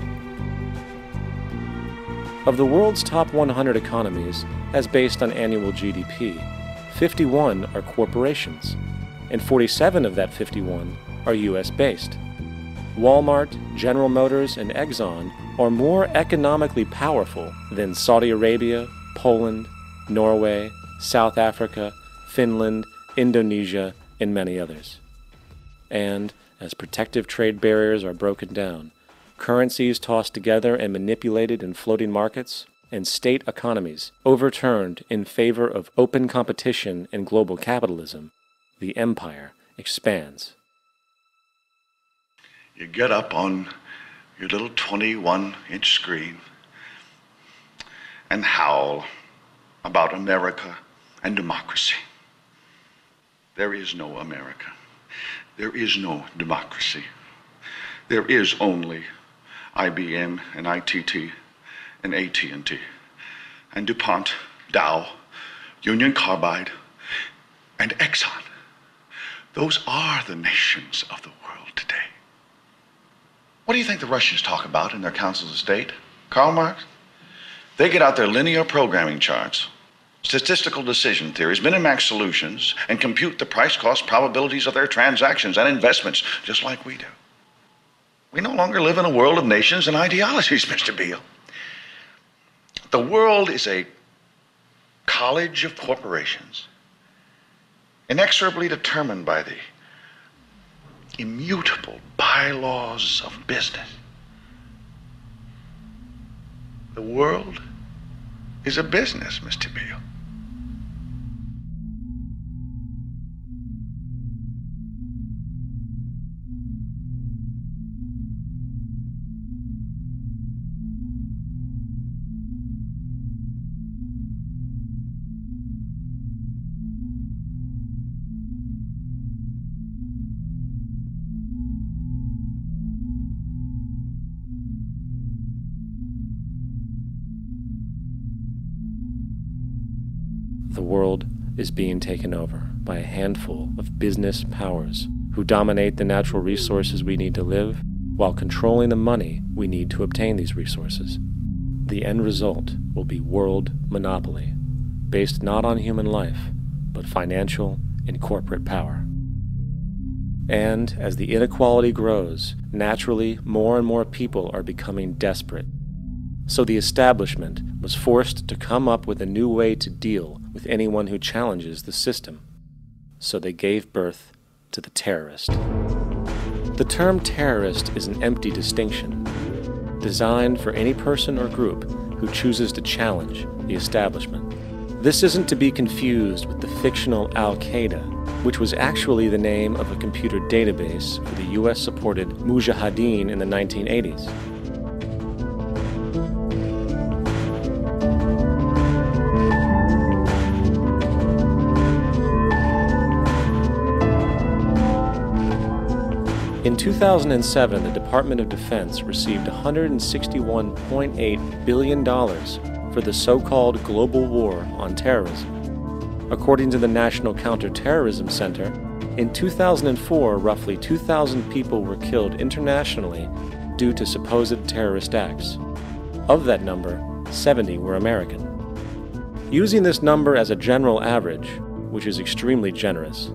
Of the world's top 100 economies, as based on annual GDP, 51 are corporations, and 47 of that 51 are U.S.-based. Walmart, General Motors, and Exxon are more economically powerful than Saudi Arabia, Poland, Norway, South Africa, Finland, Indonesia, and many others. And as protective trade barriers are broken down, currencies tossed together and manipulated in floating markets, and state economies overturned in favor of open competition and global capitalism, the empire expands. You get up on your little 21-inch screen and howl about America and democracy. There is no America. There is no democracy. There is only IBM and ITT and AT&T and DuPont, Dow, Union Carbide, and Exxon. Those are the nations of the world today. What do you think the Russians talk about in their councils of state? Karl Marx? They get out their linear programming charts, statistical decision theories, Minimax solutions, and compute the price-cost probabilities of their transactions and investments, just like we do. We no longer live in a world of nations and ideologies, Mr. Beale. The world is a college of corporations, inexorably determined by the immutable bylaws of business. The world is a business, Mr. Beale. The world is being taken over by a handful of business powers who dominate the natural resources we need to live while controlling the money we need to obtain these resources. The end result will be world monopoly, based not on human life, but financial and corporate power. And as the inequality grows, naturally more and more people are becoming desperate. So the establishment was forced to come up with a new way to deal with anyone who challenges the system. So they gave birth to the terrorist. The term terrorist is an empty distinction, designed for any person or group who chooses to challenge the establishment. This isn't to be confused with the fictional Al-Qaeda, which was actually the name of a computer database for the US-supported Mujahideen in the 1980s. In 2007, the Department of Defense received $161.8 billion for the so-called global war on terrorism. According to the National Counterterrorism Center, in 2004, roughly 2,000 people were killed internationally due to supposed terrorist acts. Of that number, 70 were American. Using this number as a general average, which is extremely generous,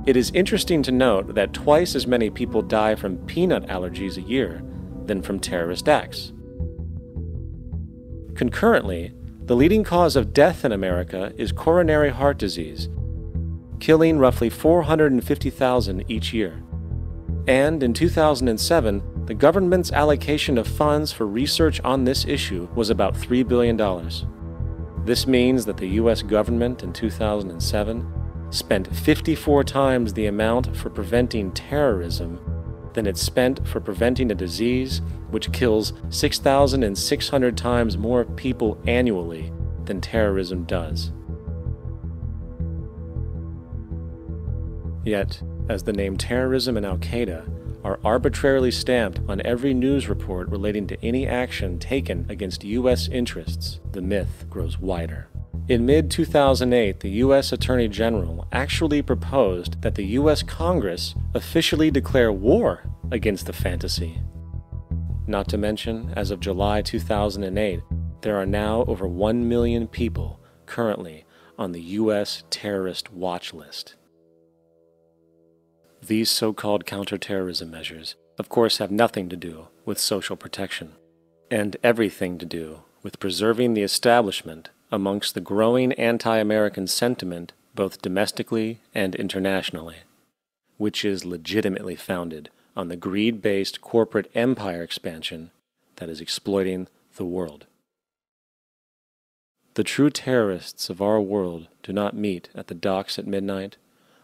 it is interesting to note that twice as many people die from peanut allergies a year than from terrorist acts. Concurrently, the leading cause of death in America is coronary heart disease, killing roughly 450,000 each year. And in 2007, the government's allocation of funds for research on this issue was about $3 billion. This means that the U.S. government in 2007 spent 54 times the amount for preventing terrorism than it spent for preventing a disease which kills 6,600 times more people annually than terrorism does. Yet, as the name terrorism and Al-Qaeda are arbitrarily stamped on every news report relating to any action taken against U.S. interests, the myth grows wider. In mid-2008, the U.S. Attorney General actually proposed that the U.S. Congress officially declare war against the fantasy. Not to mention, as of July 2008, there are now over 1 million people currently on the U.S. terrorist watch list. These so-called counterterrorism measures, of course, have nothing to do with social protection, and everything to do with preserving the establishment amongst the growing anti-American sentiment both domestically and internationally, which is legitimately founded on the greed-based corporate empire expansion that is exploiting the world. The true terrorists of our world do not meet at the docks at midnight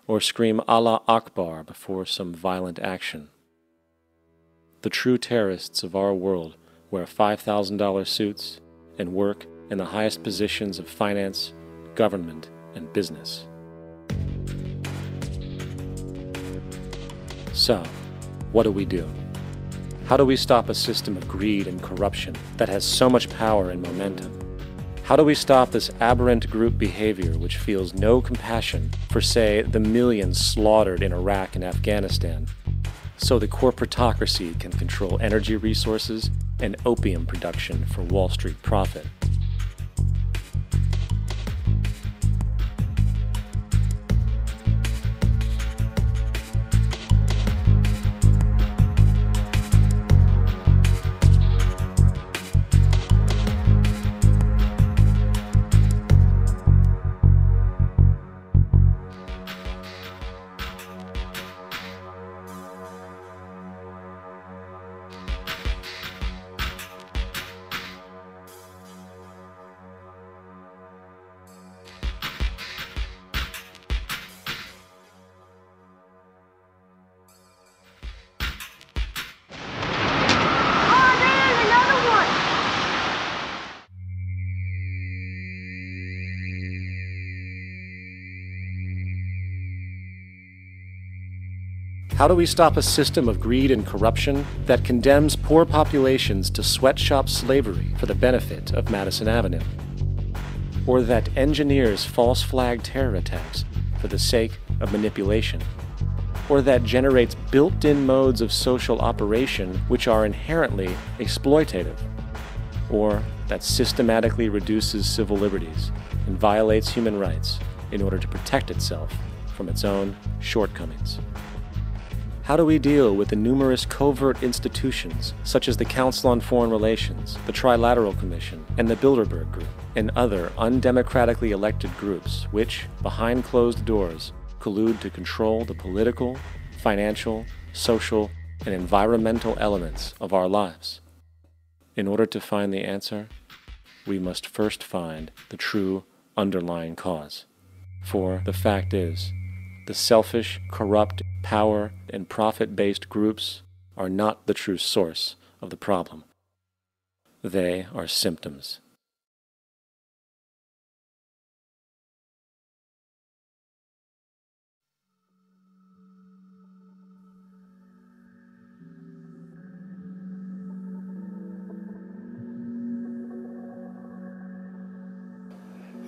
or scream Allah Akbar before some violent action. The true terrorists of our world wear $5,000 suits and work in the highest positions of finance, government, and business. So, what do? How do we stop a system of greed and corruption that has so much power and momentum? How do we stop this aberrant group behavior which feels no compassion for, say, the millions slaughtered in Iraq and Afghanistan, so the corporatocracy can control energy resources and opium production for Wall Street profit? How do we stop a system of greed and corruption that condemns poor populations to sweatshop slavery for the benefit of Madison Avenue? Or that engineers false flag terror attacks for the sake of manipulation? Or that generates built-in modes of social operation which are inherently exploitative? Or that systematically reduces civil liberties and violates human rights in order to protect itself from its own shortcomings? How do we deal with the numerous covert institutions, such as the Council on Foreign Relations, the Trilateral Commission, and the Bilderberg Group, and other undemocratically elected groups which, behind closed doors, collude to control the political, financial, social, and environmental elements of our lives? In order to find the answer, we must first find the true underlying cause. For the fact is, the selfish, corrupt, power, and profit-based groups are not the true source of the problem. They are symptoms.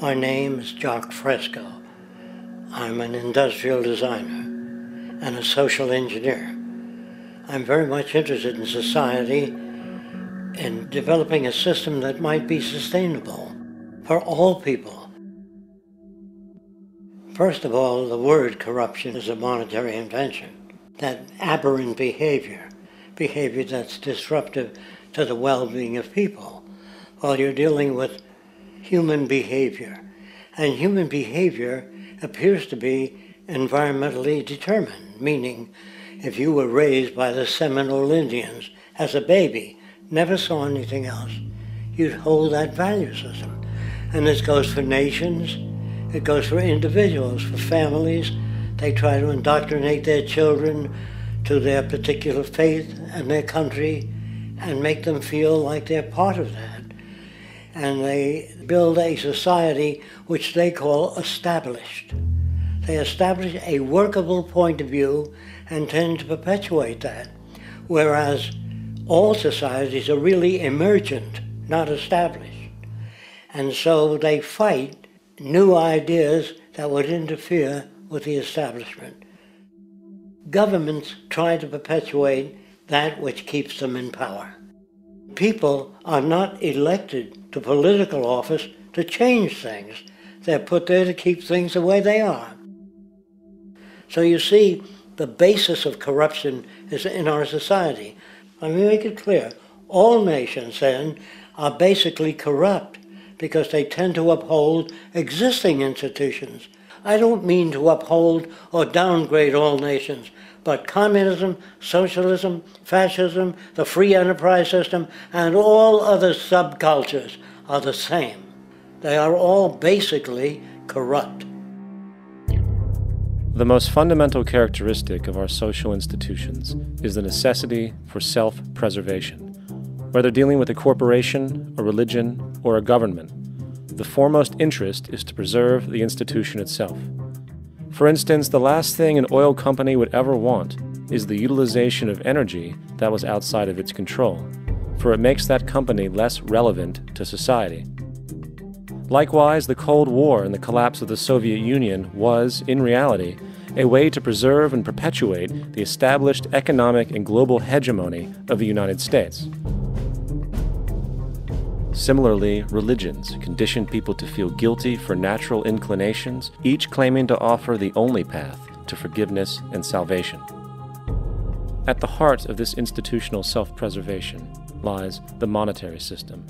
My name is Jock Fresco. I'm an industrial designer and a social engineer. I'm very much interested in society and developing a system that might be sustainable for all people. First of all, the word corruption is a monetary invention. That aberrant behavior that's disruptive to the well-being of people, Well, you're dealing with human behavior. And human behavior appears to be environmentally determined, meaning if you were raised by the Seminole Indians as a baby, never saw anything else, you'd hold that value system. And this goes for nations, it goes for individuals, for families. They try to indoctrinate their children to their particular faith and their country and make them feel like they're part of that. And they build a society which they call established. They establish a workable point of view and tend to perpetuate that, whereas all societies are really emergent, not established. And so they fight new ideas that would interfere with the establishment. Governments try to perpetuate that which keeps them in power. People are not elected to political office to change things. They're put there to keep things the way they are. So you see, the basis of corruption is in our society. Let me make it clear. All nations, then, are basically corrupt because they tend to uphold existing institutions. I don't mean to uphold or downgrade all nations, but communism, socialism, fascism, the free enterprise system, and all other subcultures are the same. They are all basically corrupt. The most fundamental characteristic of our social institutions is the necessity for self-preservation. Whether dealing with a corporation, a religion, or a government, the foremost interest is to preserve the institution itself. For instance, the last thing an oil company would ever want is the utilization of energy that was outside of its control, for it makes that company less relevant to society. Likewise, the Cold War and the collapse of the Soviet Union was, in reality, a way to preserve and perpetuate the established economic and global hegemony of the United States. Similarly, religions condition people to feel guilty for natural inclinations, each claiming to offer the only path to forgiveness and salvation. At the heart of this institutional self-preservation lies the monetary system,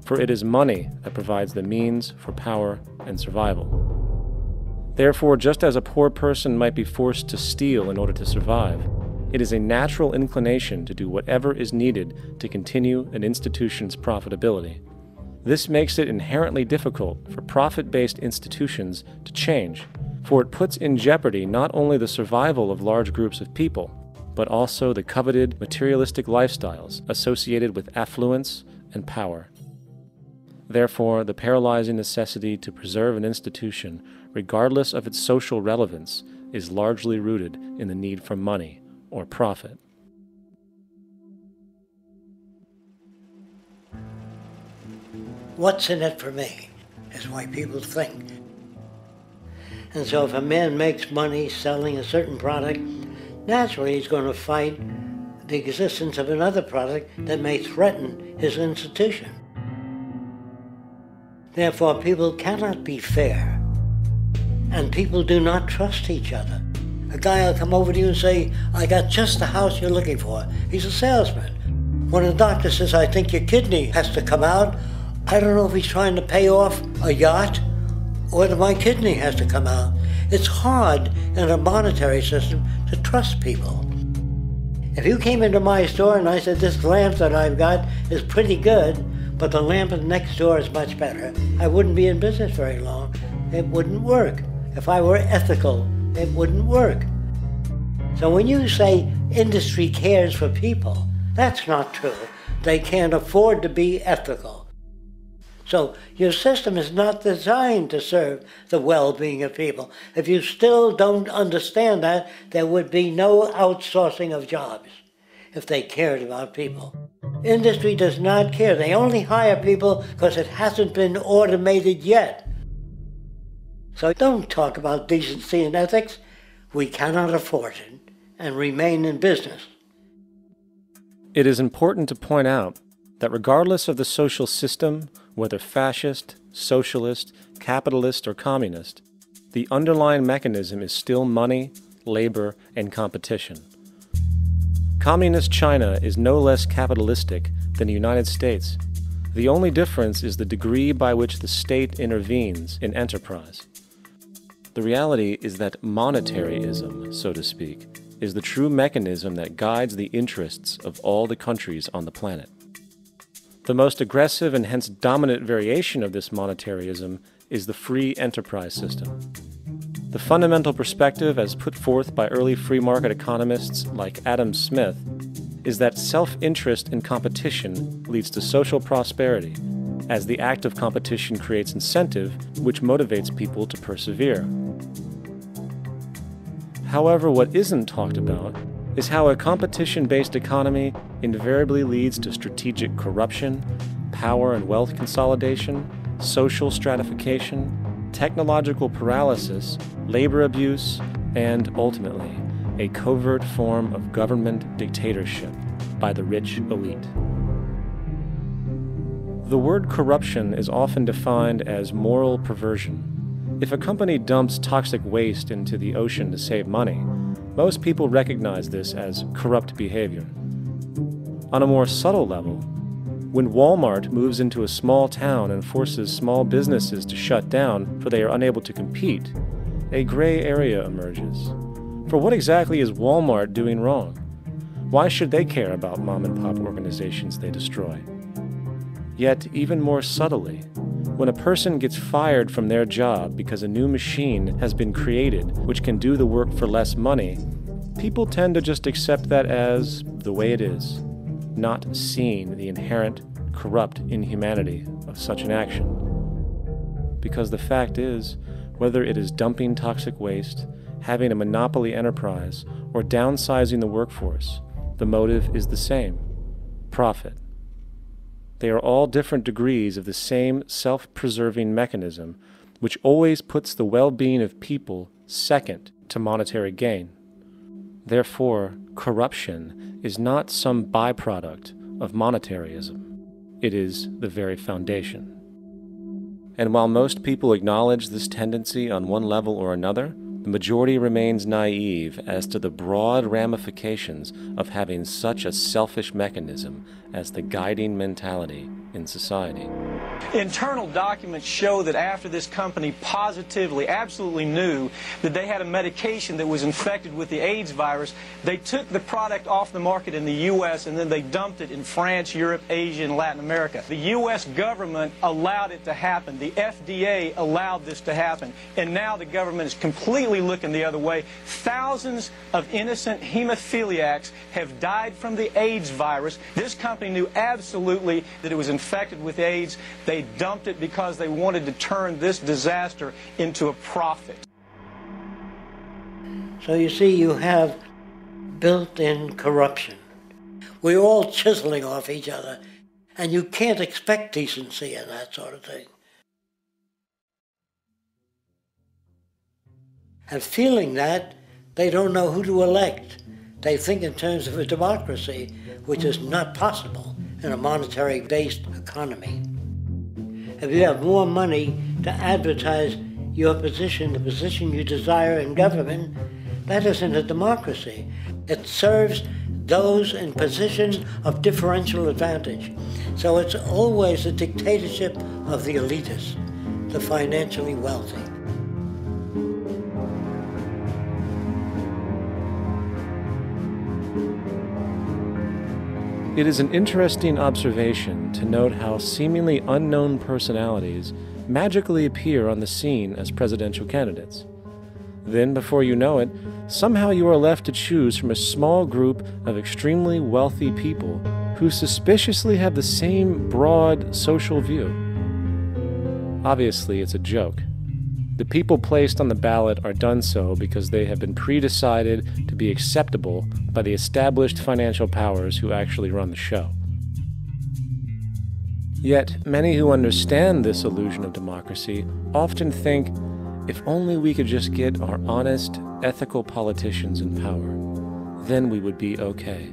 for it is money that provides the means for power and survival. Therefore, just as a poor person might be forced to steal in order to survive, it is a natural inclination to do whatever is needed to continue an institution's profitability. This makes it inherently difficult for profit-based institutions to change, for it puts in jeopardy not only the survival of large groups of people, but also the coveted materialistic lifestyles associated with affluence and power. Therefore, the paralyzing necessity to preserve an institution, regardless of its social relevance, is largely rooted in the need for money or profit. What's in it for me is why people think. And so if a man makes money selling a certain product, naturally he's going to fight the existence of another product that may threaten his institution. Therefore, people cannot be fair, and people do not trust each other. A guy will come over to you and say, I got just the house you're looking for. He's a salesman. When a doctor says, I think your kidney has to come out, I don't know if he's trying to pay off a yacht or whether my kidney has to come out. It's hard in a monetary system to trust people. If you came into my store and I said, this lamp that I've got is pretty good, but the lamp next door is much better, I wouldn't be in business very long. It wouldn't work. If I were ethical, it wouldn't work. So when you say industry cares for people, that's not true. They can't afford to be ethical. So your system is not designed to serve the well-being of people. If you still don't understand that, there would be no outsourcing of jobs if they cared about people. Industry does not care. They only hire people because it hasn't been automated yet. So don't talk about decency and ethics. We cannot afford it and remain in business. It is important to point out that regardless of the social system, whether fascist, socialist, capitalist, or communist, the underlying mechanism is still money, labor, and competition. Communist China is no less capitalistic than the United States. The only difference is the degree by which the state intervenes in enterprise. The reality is that monetaryism, so to speak, is the true mechanism that guides the interests of all the countries on the planet. The most aggressive and hence dominant variation of this monetaryism is the free enterprise system. The fundamental perspective, as put forth by early free market economists like Adam Smith, is that self-interest in competition leads to social prosperity, as the act of competition creates incentive, which motivates people to persevere. However, what isn't talked about is how a competition-based economy invariably leads to strategic corruption, power and wealth consolidation, social stratification, technological paralysis, labor abuse, and, ultimately, a covert form of government dictatorship by the rich elite. The word corruption is often defined as moral perversion. If a company dumps toxic waste into the ocean to save money, most people recognize this as corrupt behavior. On a more subtle level, when Walmart moves into a small town and forces small businesses to shut down for they are unable to compete, a gray area emerges. For what exactly is Walmart doing wrong? Why should they care about mom-and-pop organizations they destroy? Yet, even more subtly, when a person gets fired from their job because a new machine has been created which can do the work for less money, people tend to just accept that as the way it is, not seeing the inherent, corrupt inhumanity of such an action. Because the fact is, whether it is dumping toxic waste, having a monopoly enterprise, or downsizing the workforce, the motive is the same: profit. They are all different degrees of the same self-preserving mechanism, which always puts the well-being of people second to monetary gain. Therefore, corruption is not some byproduct of monetaryism. It is the very foundation. And while most people acknowledge this tendency on one level or another, the majority remains naive as to the broad ramifications of having such a selfish mechanism as the guiding mentality in society. Internal documents show that after this company positively, absolutely knew that they had a medication that was infected with the AIDS virus, they took the product off the market in the U.S. and then they dumped it in France, Europe, Asia, and Latin America. The U.S. government allowed it to happen. The FDA allowed this to happen. And now the government is completely looking the other way. Thousands of innocent hemophiliacs have died from the AIDS virus. This company knew absolutely that it was infected with AIDS. They dumped it because they wanted to turn this disaster into a profit. So you see, you have built-in corruption. We're all chiseling off each other, and you can't expect decency in that sort of thing. And feeling that, they don't know who to elect. They think in terms of a democracy, which is not possible in a monetary-based economy. If you have more money to advertise your position, the position you desire in government, that isn't a democracy. It serves those in positions of differential advantage. So it's always a dictatorship of the elitists, the financially wealthy. It is an interesting observation to note how seemingly unknown personalities magically appear on the scene as presidential candidates. Then, before you know it, somehow you are left to choose from a small group of extremely wealthy people who suspiciously have the same broad social view. Obviously, it's a joke. The people placed on the ballot are done so because they have been pre-decided to be acceptable by the established financial powers who actually run the show. Yet, many who understand this illusion of democracy often think, if only we could just get our honest, ethical politicians in power, then we would be okay.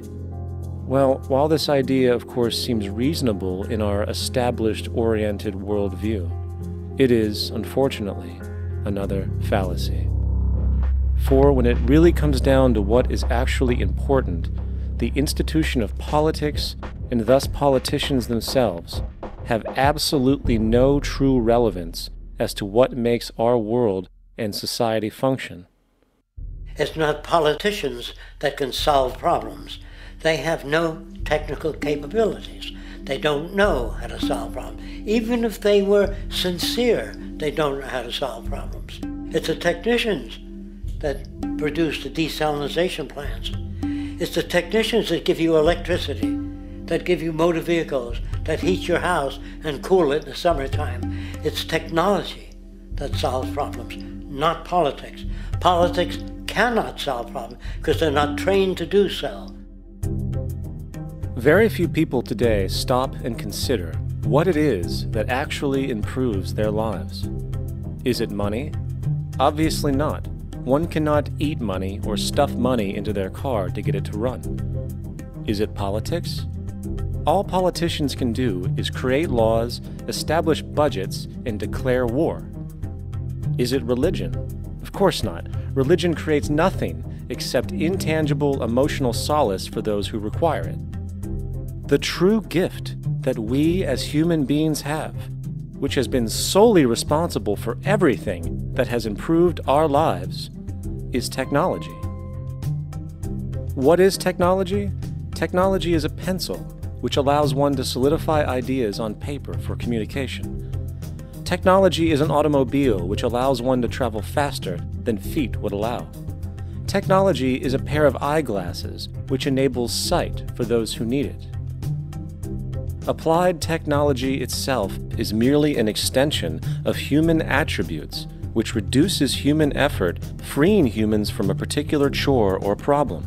Well, while this idea, of course, seems reasonable in our established-oriented worldview, it is, unfortunately, another fallacy. For when it really comes down to what is actually important, the institution of politics, and thus politicians themselves, have absolutely no true relevance as to what makes our world and society function. It's not politicians that can solve problems. They have no technical capabilities. They don't know how to solve problems. Even if they were sincere, they don't know how to solve problems. It's the technicians that produce the desalination plants. It's the technicians that give you electricity, that give you motor vehicles, that heat your house and cool it in the summertime. It's technology that solves problems, not politics. Politics cannot solve problems because they're not trained to do so. Very few people today stop and consider what it is that actually improves their lives. Is it money? Obviously not. One cannot eat money or stuff money into their car to get it to run. Is it politics? All politicians can do is create laws, establish budgets, and declare war. Is it religion? Of course not. Religion creates nothing except intangible emotional solace for those who require it. The true gift that we as human beings have, which has been solely responsible for everything that has improved our lives, is technology. What is technology? Technology is a pencil which allows one to solidify ideas on paper for communication. Technology is an automobile which allows one to travel faster than feet would allow. Technology is a pair of eyeglasses which enables sight for those who need it. Applied technology itself is merely an extension of human attributes which reduces human effort, freeing humans from a particular chore or problem.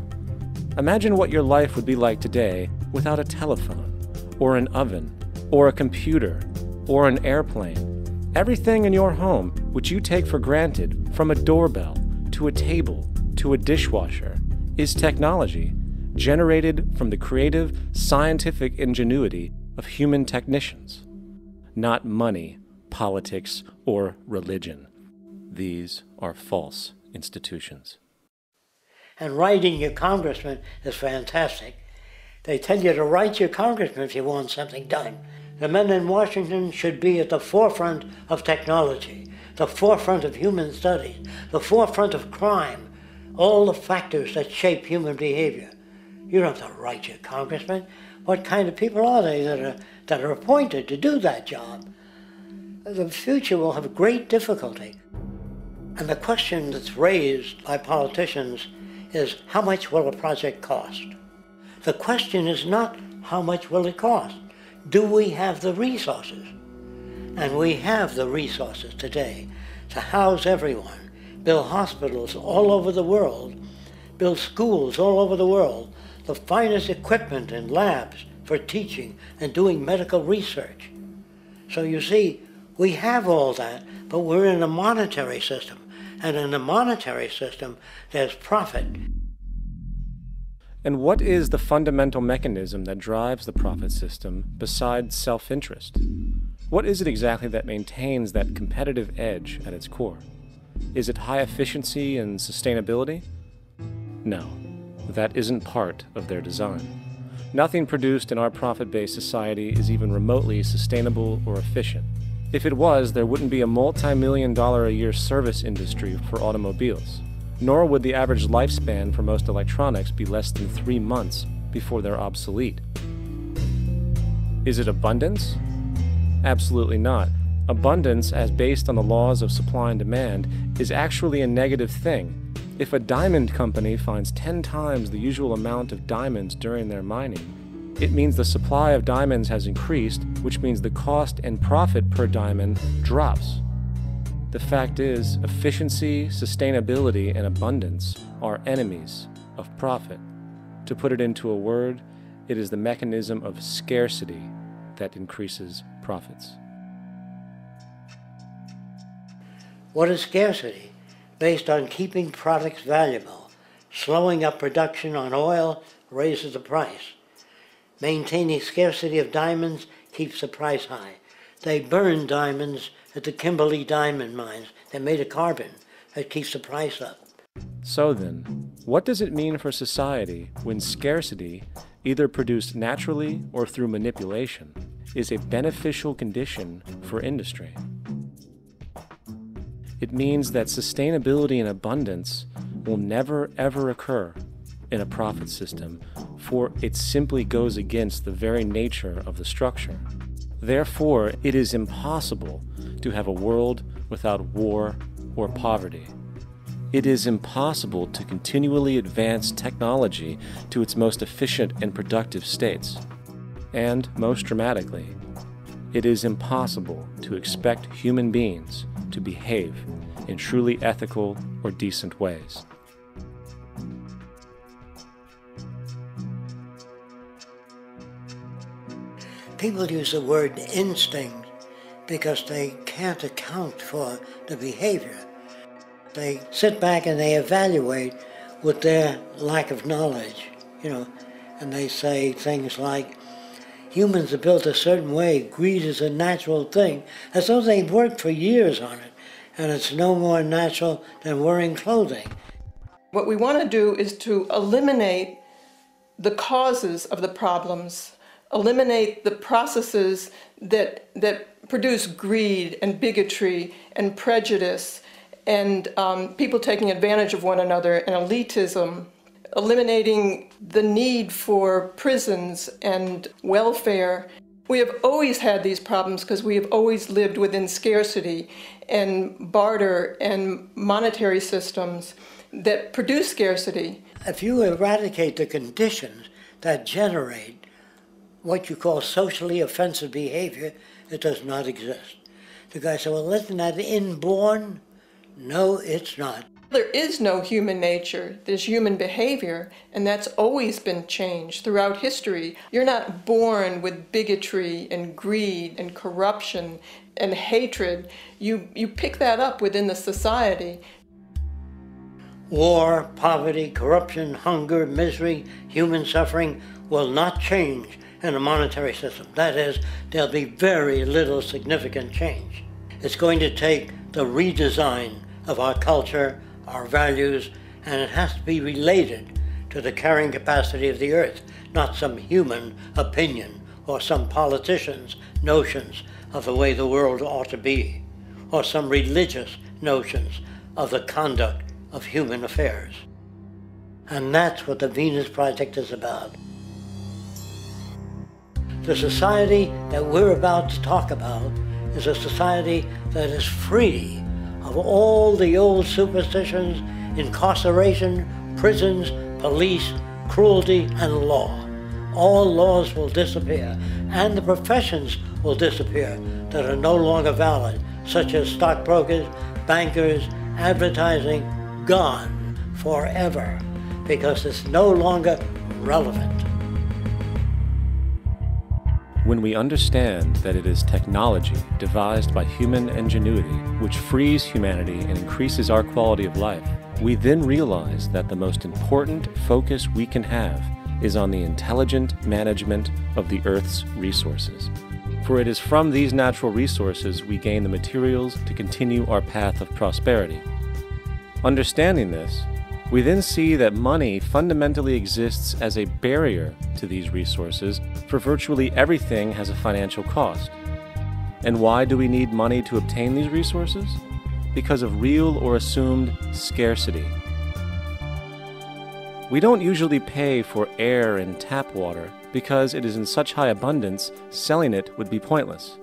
Imagine what your life would be like today without a telephone, or an oven, or a computer, or an airplane. Everything in your home, which you take for granted, from a doorbell, to a table, to a dishwasher, is technology, generated from the creative, scientific ingenuity of human technicians. Not money, politics, or religion. These are false institutions. And writing your congressman is fantastic. They tell you to write your congressman if you want something done. The men in Washington should be at the forefront of technology, the forefront of human studies, the forefront of crime, all the factors that shape human behavior. You don't have to write your congressman. What kind of people are they that are appointed to do that job? The future will have great difficulty. And the question that's raised by politicians is, how much will a project cost? The question is not, how much will it cost? Do we have the resources? And we have the resources today to house everyone, build hospitals all over the world, build schools all over the world, the finest equipment and labs for teaching and doing medical research. So you see, we have all that, but we're in a monetary system. And in a monetary system, there's profit. And what is the fundamental mechanism that drives the profit system besides self-interest? What is it exactly that maintains that competitive edge at its core? Is it high efficiency and sustainability? No, that isn't part of their design. Nothing produced in our profit-based society is even remotely sustainable or efficient. If it was, there wouldn't be a multi-million-dollar-a-year service industry for automobiles, nor would the average lifespan for most electronics be less than 3 months before they're obsolete. Is it abundance? Absolutely not. Abundance, as based on the laws of supply and demand, is actually a negative thing. If a diamond company finds 10 times the usual amount of diamonds during their mining, it means the supply of diamonds has increased, which means the cost and profit per diamond drops. The fact is, efficiency, sustainability, and abundance are enemies of profit. To put it into a word, it is the mechanism of scarcity that increases profits. What is scarcity? Based on keeping products valuable. Slowing up production on oil raises the price. Maintaining scarcity of diamonds keeps the price high. They burn diamonds at the Kimberley diamond mines. They're made of carbon. That keeps the price up. So then, what does it mean for society when scarcity, either produced naturally or through manipulation, is a beneficial condition for industry. It means that sustainability and abundance will never ever occur in a profit system, for it simply goes against the very nature of the structure. Therefore, it is impossible to have a world without war or poverty. It is impossible to continually advance technology to its most efficient and productive states. And, most dramatically, it is impossible to expect human beings to behave in truly ethical or decent ways. People use the word instinct because they can't account for the behavior. They sit back and they evaluate with their lack of knowledge, and they say things like, humans are built a certain way, greed is a natural thing, as though they've worked for years on it, and it's no more natural than wearing clothing. What we want to do is to eliminate the causes of the problems, eliminate the processes that produce greed and bigotry and prejudice and people taking advantage of one another and elitism, eliminating the need for prisons and welfare. We have always had these problems because we have always lived within scarcity and barter and monetary systems that produce scarcity. If you eradicate the conditions that generate what you call socially offensive behavior, it does not exist. The guy said, well, isn't that inborn? No, it's not. There is no human nature, there's human behavior, and that's always been changed throughout history. You're not born with bigotry and greed and corruption and hatred. You pick that up within the society. War, poverty, corruption, hunger, misery, human suffering will not change in a monetary system. That is, there'll be very little significant change. It's going to take the redesign of our culture, our values, and it has to be related to the carrying capacity of the earth, not some human opinion or some politician's notions of the way the world ought to be, or some religious notions of the conduct of human affairs. And that's what the Venus Project is about. The society that we're about to talk about is a society that is free of all the old superstitions, incarceration, prisons, police, cruelty, and law. All laws will disappear, and the professions will disappear that are no longer valid, such as stockbrokers, bankers, advertising, gone forever, because it's no longer relevant. When we understand that it is technology devised by human ingenuity which frees humanity and increases our quality of life, we then realize that the most important focus we can have is on the intelligent management of the Earth's resources. For it is from these natural resources we gain the materials to continue our path of prosperity. Understanding this, we then see that money fundamentally exists as a barrier to these resources, for virtually everything has a financial cost. And why do we need money to obtain these resources? Because of real or assumed scarcity. We don't usually pay for air and tap water because it is in such high abundance, selling it would be pointless.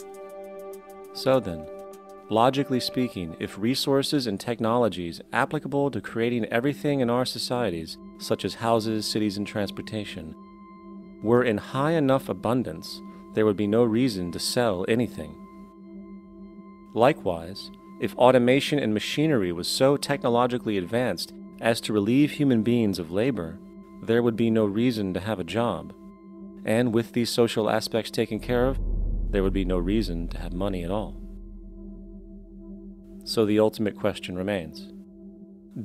So then, logically speaking, if resources and technologies applicable to creating everything in our societies, such as houses, cities, and transportation, were in high enough abundance, there would be no reason to sell anything. Likewise, if automation and machinery was so technologically advanced as to relieve human beings of labor, there would be no reason to have a job. And with these social aspects taken care of, there would be no reason to have money at all. So the ultimate question remains: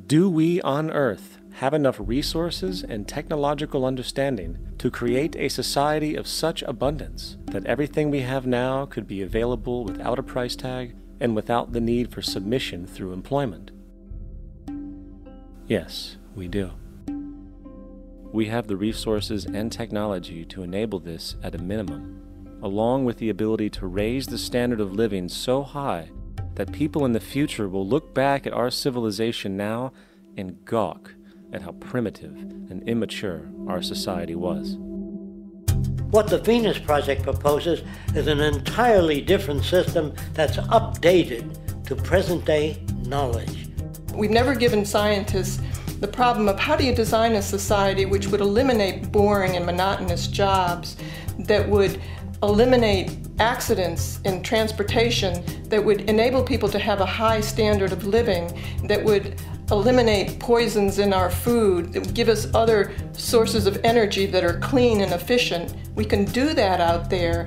do we on Earth have enough resources and technological understanding to create a society of such abundance that everything we have now could be available without a price tag and without the need for submission through employment? Yes, we do. We have the resources and technology to enable this at a minimum, along with the ability to raise the standard of living so high that people in the future will look back at our civilization now and gawk at how primitive and immature our society was. What the Venus Project proposes is an entirely different system that's updated to present-day knowledge. We've never given scientists the problem of how do you design a society which would eliminate boring and monotonous jobs, that would eliminate accidents in transportation, that would enable people to have a high standard of living, that would eliminate poisons in our food, that would give us other sources of energy that are clean and efficient. We can do that out there.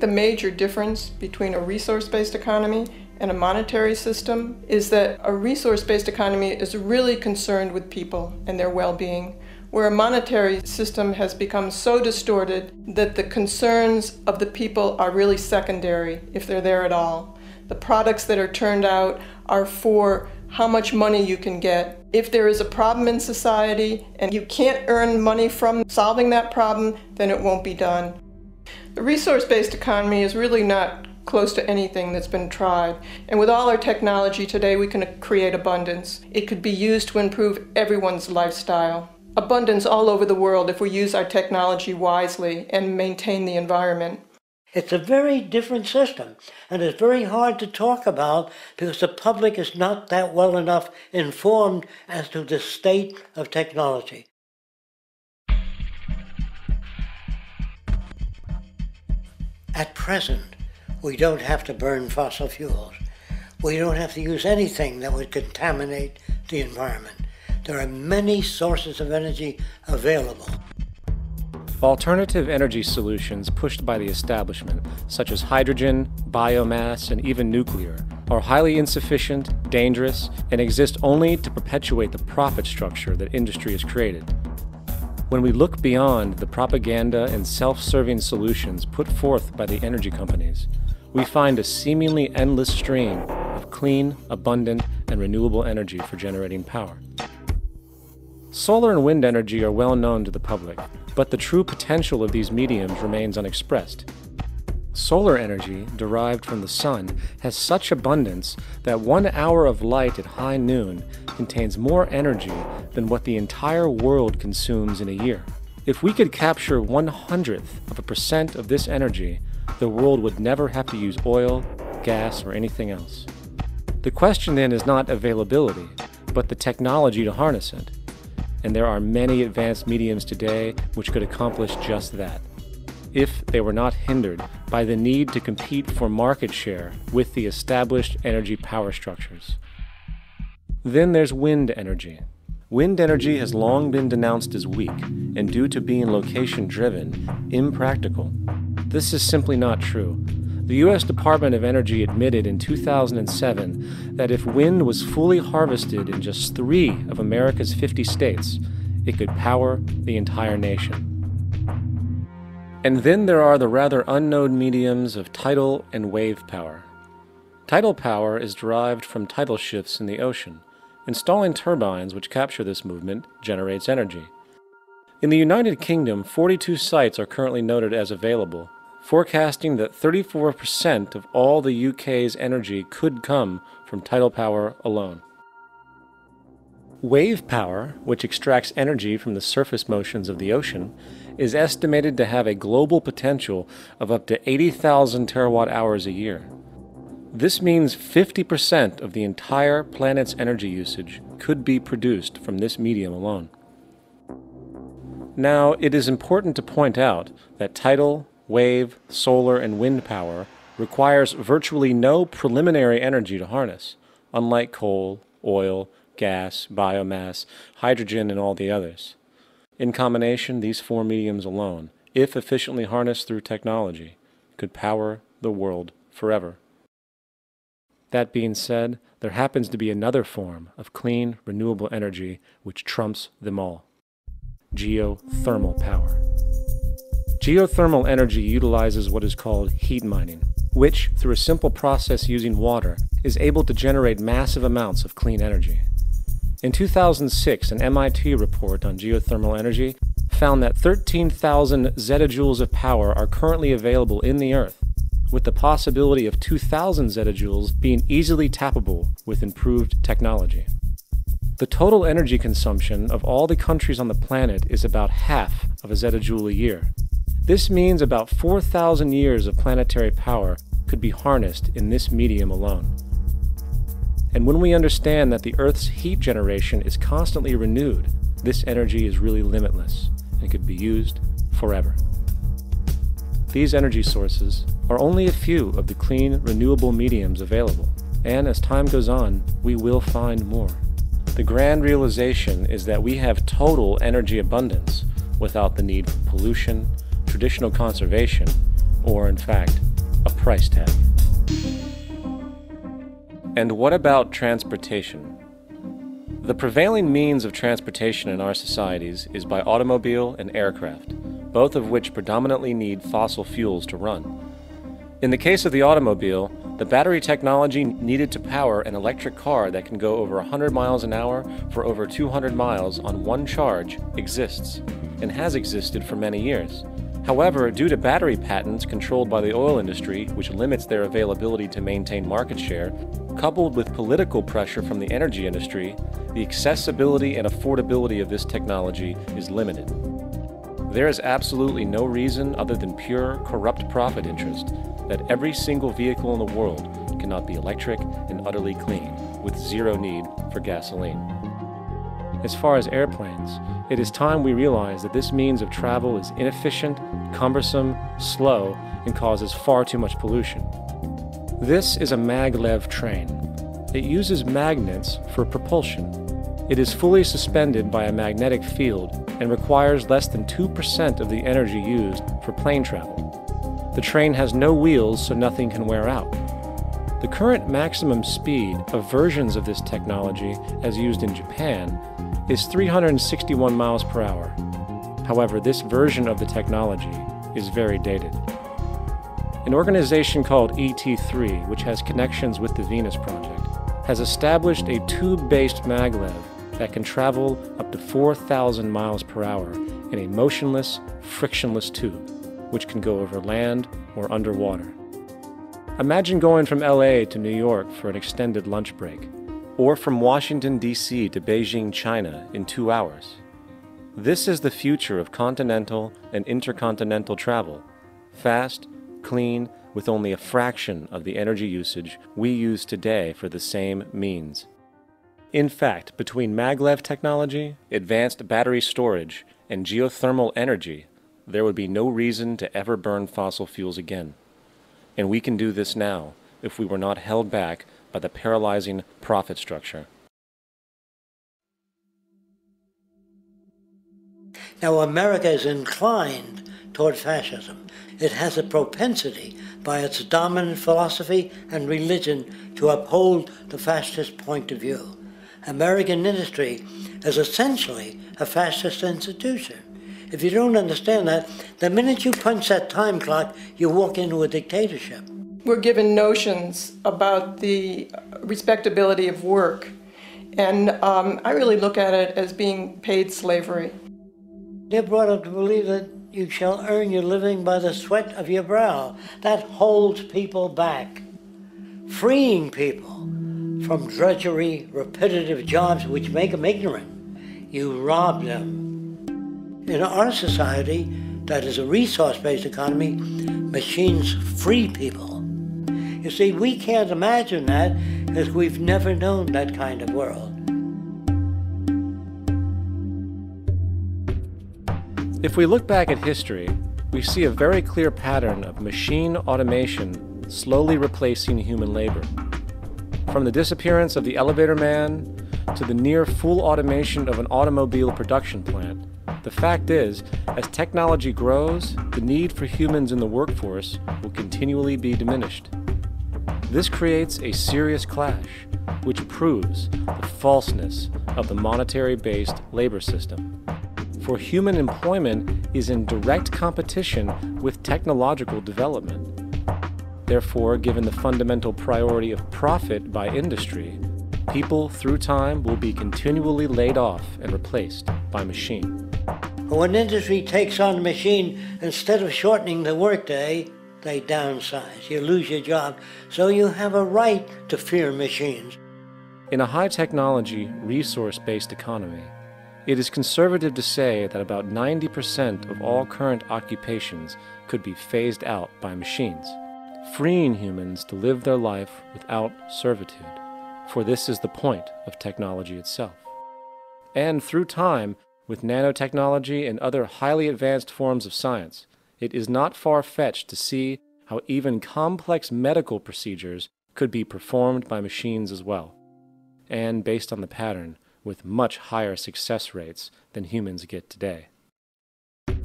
The major difference between a resource-based economy and a monetary system is that a resource-based economy is really concerned with people and their well-being, where a monetary system has become so distorted that the concerns of the people are really secondary, if they're there at all. The products that are turned out are for how much money you can get. If there is a problem in society and you can't earn money from solving that problem, then it won't be done. The resource-based economy is really not close to anything that's been tried. And with all our technology today, we can create abundance. It could be used to improve everyone's lifestyle. Abundance all over the world if we use our technology wisely and maintain the environment. It's a very different system, and it's very hard to talk about because the public is not that well enough informed as to the state of technology. At present, we don't have to burn fossil fuels. We don't have to use anything that would contaminate the environment. There are many sources of energy available. Alternative energy solutions pushed by the establishment, such as hydrogen, biomass, and even nuclear, are highly insufficient, dangerous, and exist only to perpetuate the profit structure that industry has created. When we look beyond the propaganda and self-serving solutions put forth by the energy companies, we find a seemingly endless stream of clean, abundant, and renewable energy for generating power. Solar and wind energy are well known to the public, but the true potential of these mediums remains unexpressed. Solar energy, derived from the sun, has such abundance that 1 hour of light at high noon contains more energy than what the entire world consumes in a year. If we could capture 1/100% of this energy, the world would never have to use oil, gas, or anything else. The question then is not availability, but the technology to harness it. And there are many advanced mediums today which could accomplish just that, if they were not hindered by the need to compete for market share with the established energy power structures. Then there's wind energy. Wind energy has long been denounced as weak, and due to being location-driven, impractical. This is simply not true. The U.S. Department of Energy admitted in 2007 that if wind was fully harvested in just 3 of America's 50 states, it could power the entire nation. And then there are the rather unknown mediums of tidal and wave power. Tidal power is derived from tidal shifts in the ocean. Installing turbines which capture this movement generates energy. In the United Kingdom, 42 sites are currently noted as available, forecasting that 34% of all the UK's energy could come from tidal power alone. Wave power, which extracts energy from the surface motions of the ocean, is estimated to have a global potential of up to 80,000 terawatt-hours a year. This means 50% of the entire planet's energy usage could be produced from this medium alone. Now, it is important to point out that tidal, wave, solar, and wind power requires virtually no preliminary energy to harness, unlike coal, oil, gas, biomass, hydrogen, and all the others. In combination, these 4 mediums alone, if efficiently harnessed through technology, could power the world forever. That being said, there happens to be another form of clean, renewable energy which trumps them all: geothermal power. Geothermal energy utilizes what is called heat mining, which, through a simple process using water, is able to generate massive amounts of clean energy. In 2006, an MIT report on geothermal energy found that 13,000 zettajoules of power are currently available in the Earth, with the possibility of 2,000 zettajoules being easily tappable with improved technology. The total energy consumption of all the countries on the planet is about half of a zettajoule a year. This means about 4,000 years of planetary power could be harnessed in this medium alone. And when we understand that the Earth's heat generation is constantly renewed, this energy is really limitless and could be used forever. These energy sources are only a few of the clean, renewable mediums available, and as time goes on, we will find more. The grand realization is that we have total energy abundance without the need for pollution, traditional conservation, or in fact, a price tag. And what about transportation? The prevailing means of transportation in our societies is by automobile and aircraft, both of which predominantly need fossil fuels to run. In the case of the automobile, the battery technology needed to power an electric car that can go over 100 miles an hour for over 200 miles on one charge exists, and has existed for many years. However, due to battery patents controlled by the oil industry, which limits their availability to maintain market share, coupled with political pressure from the energy industry, the accessibility and affordability of this technology is limited. There is absolutely no reason other than pure, corrupt profit interest that every single vehicle in the world cannot be electric and utterly clean, with zero need for gasoline. As far as airplanes, it is time we realize that this means of travel is inefficient, cumbersome, slow, and causes far too much pollution. This is a maglev train. It uses magnets for propulsion. It is fully suspended by a magnetic field and requires less than 2% of the energy used for plane travel. The train has no wheels, so nothing can wear out. The current maximum speed of versions of this technology, as used in Japan, is 361 miles per hour. However, this version of the technology is very dated. An organization called ET3, which has connections with the Venus Project, has established a tube-based maglev that can travel up to 4,000 miles per hour in a motionless, frictionless tube, which can go over land or underwater. Imagine going from LA to New York for an extended lunch break, or from Washington, D.C. to Beijing, China in 2 hours. This is the future of continental and intercontinental travel, fast, clean, with only a fraction of the energy usage we use today for the same means. In fact, between maglev technology, advanced battery storage, and geothermal energy, there would be no reason to ever burn fossil fuels again. And we can do this now if we were not held back by the paralyzing profit structure. Now, America is inclined toward fascism. It has a propensity by its dominant philosophy and religion to uphold the fascist point of view. American industry is essentially a fascist institution. If you don't understand that, the minute you punch that time clock, you walk into a dictatorship. We're given notions about the respectability of work, and I really look at it as being paid slavery. They're brought up to believe that you shall earn your living by the sweat of your brow. That holds people back, freeing people from drudgery, repetitive jobs which make them ignorant. You rob them. In our society, that is a resource-based economy, machines free people. You see, we can't imagine that because we've never known that kind of world. If we look back at history, we see a very clear pattern of machine automation slowly replacing human labor. From the disappearance of the elevator man to the near full automation of an automobile production plant, the fact is, as technology grows, the need for humans in the workforce will continually be diminished. This creates a serious clash, which proves the falseness of the monetary-based labor system. For human employment is in direct competition with technological development. Therefore, given the fundamental priority of profit by industry, people through time will be continually laid off and replaced by machine. When industry takes on a machine, instead of shortening the workday, they downsize. You lose your job. So you have a right to fear machines. In a high-technology, resource-based economy, it is conservative to say that about 90% of all current occupations could be phased out by machines, freeing humans to live their life without servitude, for this is the point of technology itself. And through time, with nanotechnology and other highly advanced forms of science, it is not far-fetched to see how even complex medical procedures could be performed by machines as well, and based on the pattern, with much higher success rates than humans get today.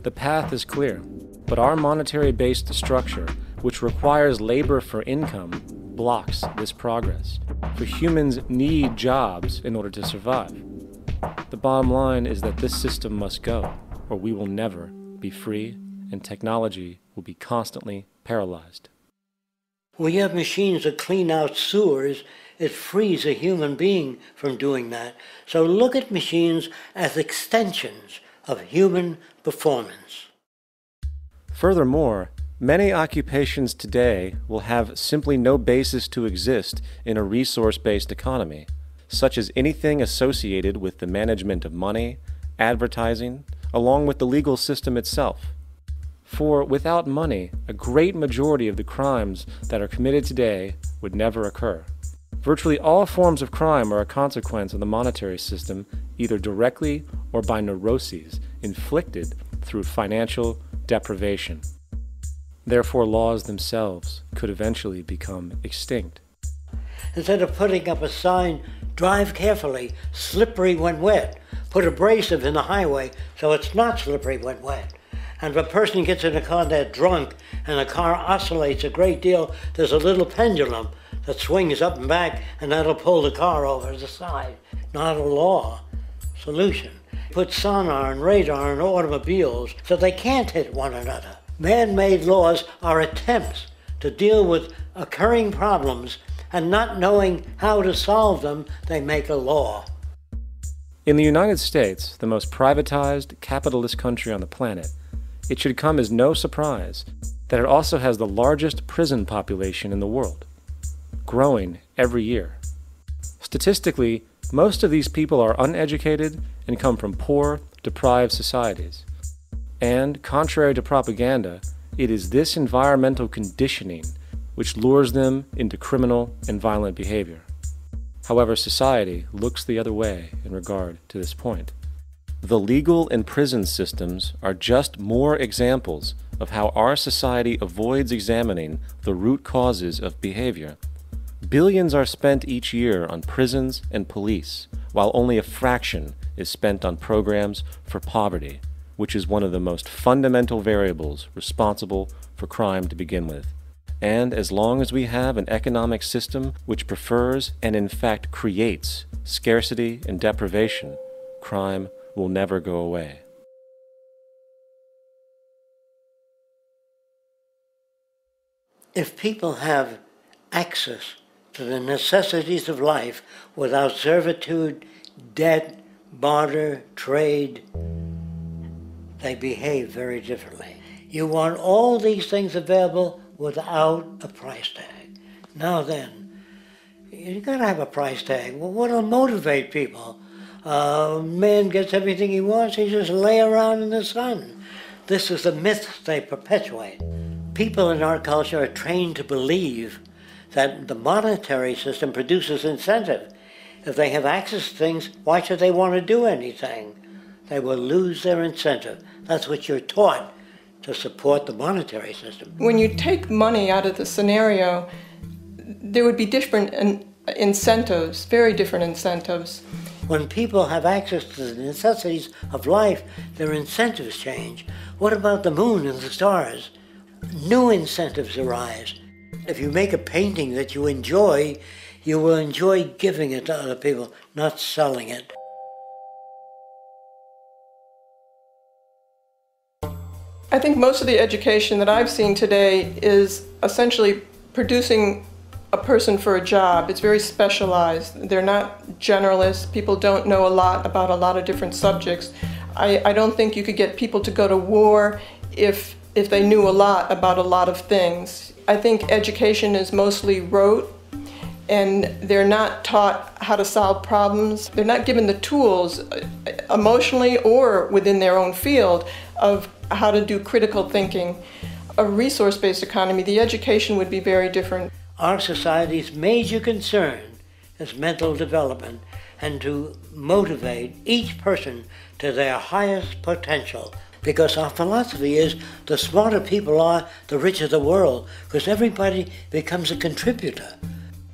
The path is clear, but our monetary-based structure, which requires labor for income, blocks this progress, for humans need jobs in order to survive. The bottom line is that this system must go, or we will never be free, and technology will be constantly paralyzed. When you have machines that clean out sewers, it frees a human being from doing that. So look at machines as extensions of human performance. Furthermore, many occupations today will have simply no basis to exist in a resource-based economy, such as anything associated with the management of money, advertising, along with the legal system itself. For without money, a great majority of the crimes that are committed today would never occur. Virtually all forms of crime are a consequence of the monetary system, either directly or by neuroses inflicted through financial deprivation. Therefore, laws themselves could eventually become extinct. Instead of putting up a sign, drive carefully, slippery when wet, put abrasive in the highway so it's not slippery when wet. And if a person gets in a car that's drunk and the car oscillates a great deal, there's a little pendulum that swings up and back, and that'll pull the car over to the side. Not a law solution. Put sonar and radar in automobiles so they can't hit one another. Man-made laws are attempts to deal with occurring problems, and not knowing how to solve them, they make a law. In the United States, the most privatized, capitalist country on the planet, it should come as no surprise that it also has the largest prison population in the world, growing every year. Statistically, most of these people are uneducated and come from poor, deprived societies. And, contrary to propaganda, it is this environmental conditioning which lures them into criminal and violent behavior. However, society looks the other way in regard to this point. The legal and prison systems are just more examples of how our society avoids examining the root causes of behavior. Billions are spent each year on prisons and police, while only a fraction is spent on programs for poverty, which is one of the most fundamental variables responsible for crime to begin with. And as long as we have an economic system which prefers and in fact creates scarcity and deprivation, crime will never go away. If people have access to the necessities of life without servitude, debt, barter, trade, they behave very differently. You want all these things available without a price tag. Now then, you gotta have a price tag. Well, what'll motivate people? Man gets everything he wants, he just lay around in the sun. This is the myth they perpetuate. People in our culture are trained to believe that the monetary system produces incentive. If they have access to things, why should they want to do anything? They will lose their incentive. That's what you're taught to support the monetary system. When you take money out of the scenario, there would be different incentives, very different incentives. When people have access to the necessities of life, their incentives change. What about the moon and the stars? New incentives arise. If you make a painting that you will enjoy giving it to other people, not selling it. I think most of the education that I've seen today is essentially producing a person for a job. It's very specialized. They're not generalists. People don't know a lot about a lot of different subjects. I don't think you could get people to go to war if they knew a lot about a lot of things. I think education is mostly rote, and they're not taught how to solve problems. They're not given the tools emotionally or within their own field of how to do critical thinking. A resource-based economy, the education would be very different. Our society's major concern is mental development and to motivate each person to their highest potential. Because our philosophy is the smarter people are, the richer the world, because everybody becomes a contributor.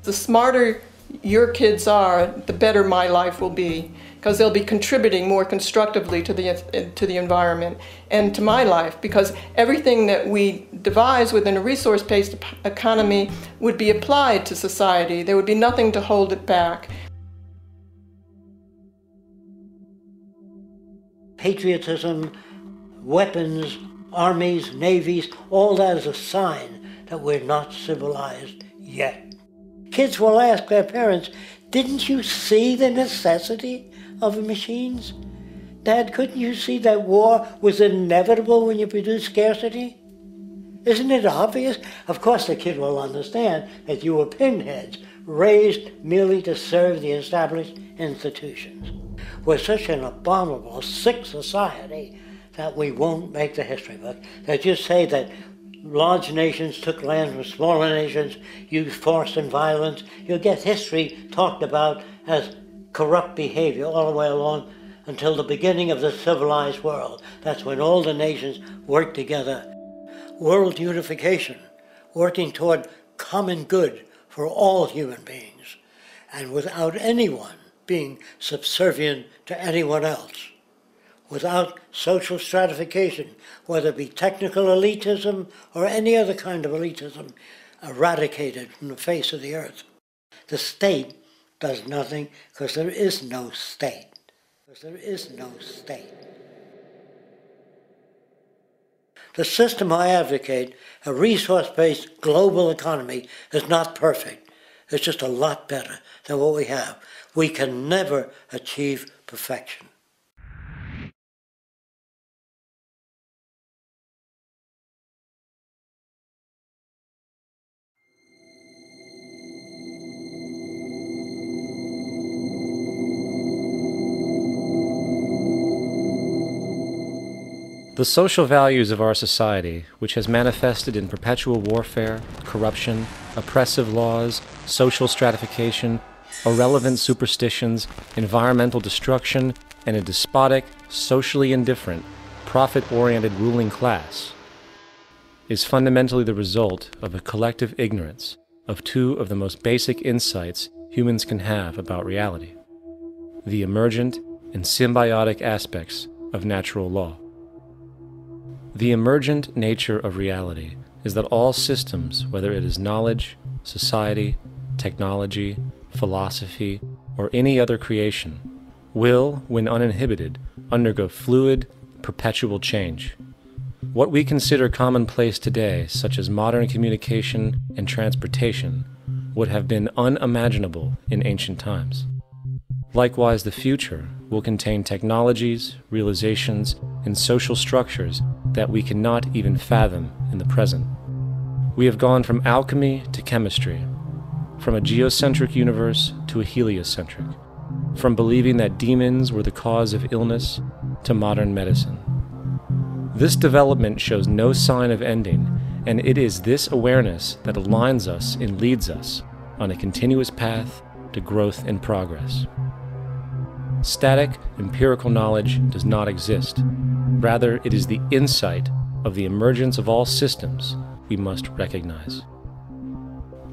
The smarter your kids are, the better my life will be, because they'll be contributing more constructively to the environment and to my life, because everything that we devise within a resource-based economy would be applied to society. There would be nothing to hold it back. Patriotism, weapons, armies, navies, all that is a sign that we're not civilized yet. Kids will ask their parents, didn't you see the necessity of the machines? Dad, couldn't you see that war was inevitable when you produce scarcity? Isn't it obvious? Of course the kid will understand that you were pinheads, raised merely to serve the established institutions. We're such an abominable, sick society that we won't make the history book. They just say that large nations took land from smaller nations, used force and violence. You'll get history talked about as corrupt behavior all the way along until the beginning of the civilized world. That's when all the nations work together. World unification, working toward common good for all human beings, and without anyone being subservient to anyone else. Without social stratification, whether it be technical elitism or any other kind of elitism, eradicated from the face of the earth. The state does nothing because there is no state. Because there is no state. The system I advocate, a resource-based global economy, is not perfect. It's just a lot better than what we have. We can never achieve perfection. The social values of our society, which has manifested in perpetual warfare, corruption, oppressive laws, social stratification, irrelevant superstitions, environmental destruction, and a despotic, socially indifferent, profit-oriented ruling class, is fundamentally the result of a collective ignorance of two of the most basic insights humans can have about reality: the emergent and symbiotic aspects of natural law. The emergent nature of reality is that all systems, whether it is knowledge, society, technology, philosophy, or any other creation, will, when uninhibited, undergo fluid, perpetual change. What we consider commonplace today, such as modern communication and transportation, would have been unimaginable in ancient times. Likewise, the future will contain technologies, realizations, and social structures that we cannot even fathom in the present. We have gone from alchemy to chemistry, from a geocentric universe to a heliocentric, from believing that demons were the cause of illness to modern medicine. This development shows no sign of ending, and it is this awareness that aligns us and leads us on a continuous path to growth and progress. Static, empirical knowledge does not exist. Rather, it is the insight of the emergence of all systems we must recognize.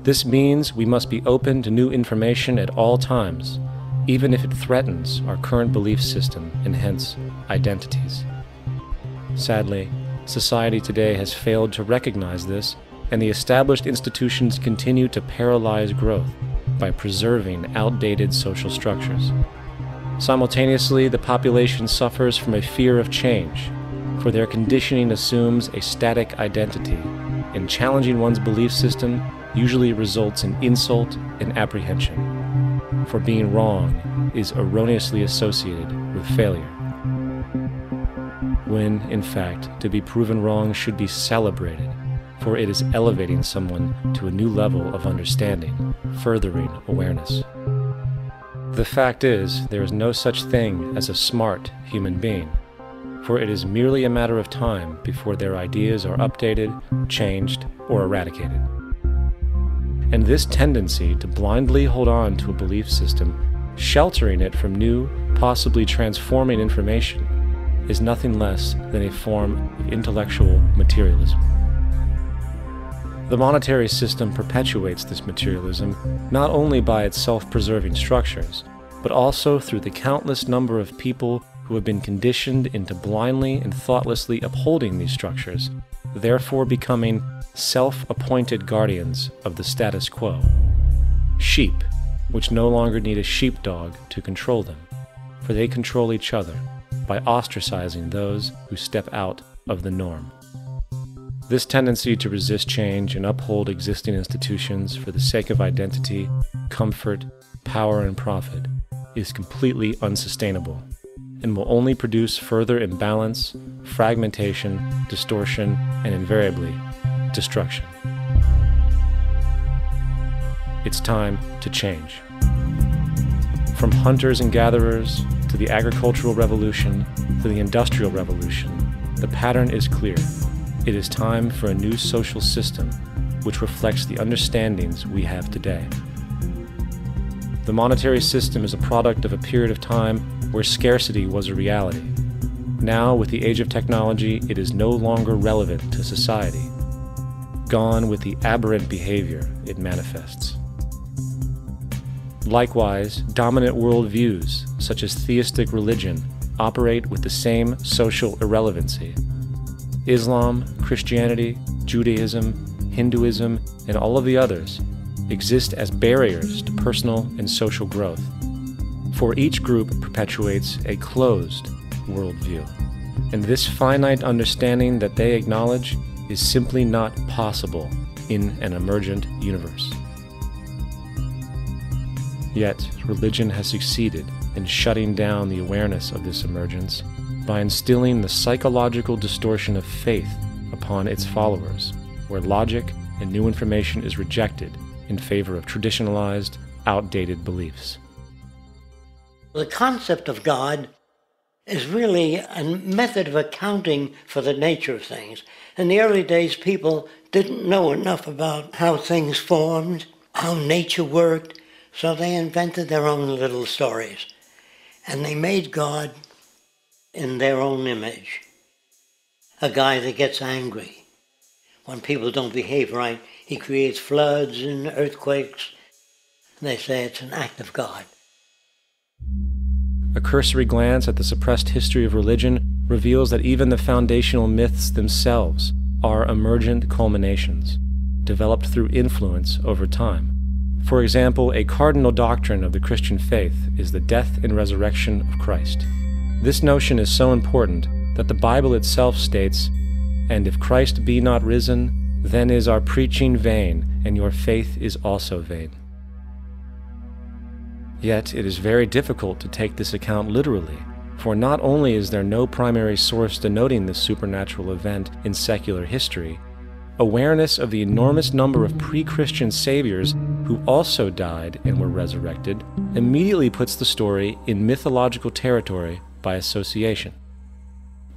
This means we must be open to new information at all times, even if it threatens our current belief system and hence identities. Sadly, society today has failed to recognize this, and the established institutions continue to paralyze growth by preserving outdated social structures. Simultaneously, the population suffers from a fear of change, for their conditioning assumes a static identity, and challenging one's belief system usually results in insult and apprehension, for being wrong is erroneously associated with failure, when, in fact, to be proven wrong should be celebrated, for it is elevating someone to a new level of understanding, furthering awareness. The fact is, there is no such thing as a smart human being, for it is merely a matter of time before their ideas are updated, changed, or eradicated. And this tendency to blindly hold on to a belief system, sheltering it from new, possibly transforming information, is nothing less than a form of intellectual materialism. The monetary system perpetuates this materialism not only by its self-preserving structures, but also through the countless number of people who have been conditioned into blindly and thoughtlessly upholding these structures, therefore becoming self-appointed guardians of the status quo. Sheep, which no longer need a sheepdog to control them, for they control each other by ostracizing those who step out of the norm. This tendency to resist change and uphold existing institutions for the sake of identity, comfort, power, and profit is completely unsustainable and will only produce further imbalance, fragmentation, distortion, and invariably, destruction. It's time to change. From hunters and gatherers to the agricultural revolution to the industrial revolution, the pattern is clear. It is time for a new social system which reflects the understandings we have today. The monetary system is a product of a period of time where scarcity was a reality. Now, with the age of technology, it is no longer relevant to society. Gone with the aberrant behavior it manifests. Likewise, dominant worldviews, such as theistic religion, operate with the same social irrelevancy. Islam, Christianity, Judaism, Hinduism, and all of the others exist as barriers to personal and social growth, for each group perpetuates a closed worldview, and this finite understanding that they acknowledge is simply not possible in an emergent universe. Yet, religion has succeeded in shutting down the awareness of this emergence by instilling the psychological distortion of faith upon its followers, where logic and new information is rejected in favor of traditionalized, outdated beliefs. The concept of God is really a method of accounting for the nature of things. In the early days, people didn't know enough about how things formed, how nature worked, so they invented their own little stories. And they made God in their own image. A guy that gets angry. When people don't behave right, he creates floods and earthquakes. And they say it's an act of God. A cursory glance at the suppressed history of religion reveals that even the foundational myths themselves are emergent culminations, developed through influence over time. For example, a cardinal doctrine of the Christian faith is the death and resurrection of Christ. This notion is so important that the Bible itself states, "And if Christ be not risen, then is our preaching vain, and your faith is also vain." Yet it is very difficult to take this account literally, for not only is there no primary source denoting this supernatural event in secular history, awareness of the enormous number of pre-Christian saviors who also died and were resurrected immediately puts the story in mythological territory by association.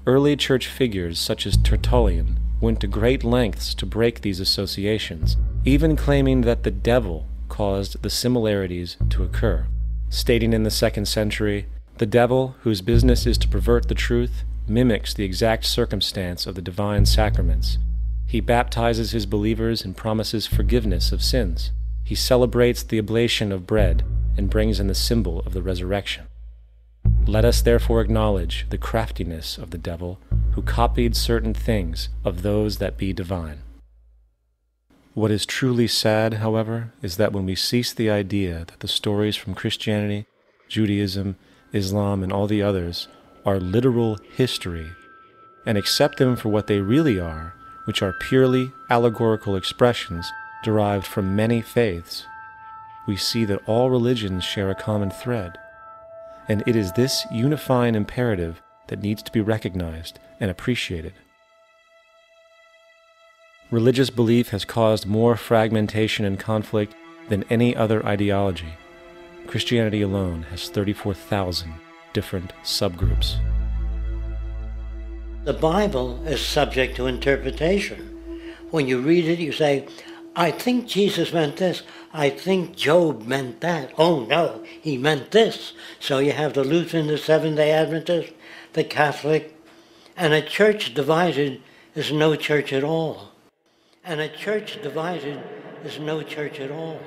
Early church figures such as Tertullian went to great lengths to break these associations, even claiming that the devil caused the similarities to occur, stating in the 2nd century, "The devil, whose business is to pervert the truth, mimics the exact circumstance of the divine sacraments. He baptizes his believers and promises forgiveness of sins. He celebrates the oblation of bread and brings in the symbol of the resurrection. Let us therefore acknowledge the craftiness of the devil, who copied certain things of those that be divine." What is truly sad, however, is that when we cease the idea that the stories from Christianity, Judaism, Islam, and all the others are literal history, and accept them for what they really are, which are purely allegorical expressions derived from many faiths, we see that all religions share a common thread, and it is this unifying imperative that needs to be recognized and appreciated. Religious belief has caused more fragmentation and conflict than any other ideology. Christianity alone has 34,000 different subgroups. The Bible is subject to interpretation. When you read it, you say, I think Jesus meant this. I think Job meant that. Oh no, he meant this. So you have the Lutheran, the Seventh-day Adventist, the Catholic, and a church divided is no church at all. And a church divided is no church at all.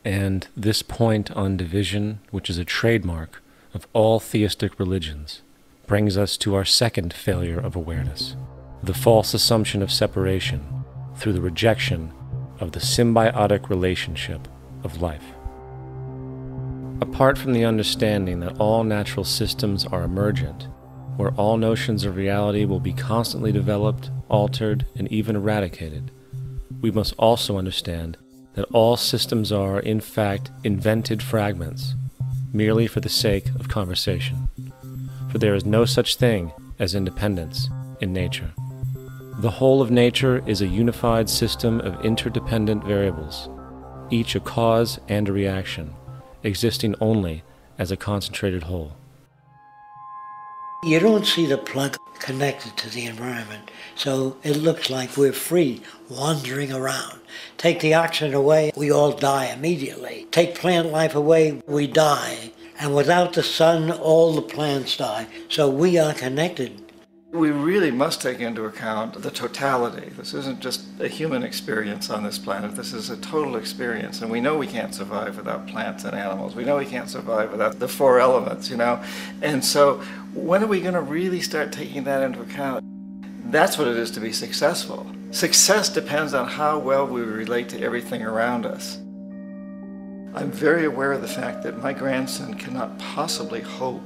And this point on division, which is a trademark of all theistic religions, brings us to our second failure of awareness, the false assumption of separation through the rejection of the symbiotic relationship of life. Apart from the understanding that all natural systems are emergent, where all notions of reality will be constantly developed, altered, and even eradicated, we must also understand that all systems are, in fact, invented fragments, merely for the sake of conversation. For there is no such thing as independence in nature. The whole of nature is a unified system of interdependent variables, each a cause and a reaction, existing only as a concentrated whole. You don't see the plug connected to the environment, so it looks like we're free, wandering around. Take the oxygen away, we all die immediately. Take plant life away, we die. And without the sun, all the plants die. So we are connected. We really must take into account the totality. This isn't just a human experience on this planet. This is a total experience. And we know we can't survive without plants and animals. We know we can't survive without the four elements, you know. And so when are we going to really start taking that into account? That's what it is to be successful. Success depends on how well we relate to everything around us. I'm very aware of the fact that my grandson cannot possibly hope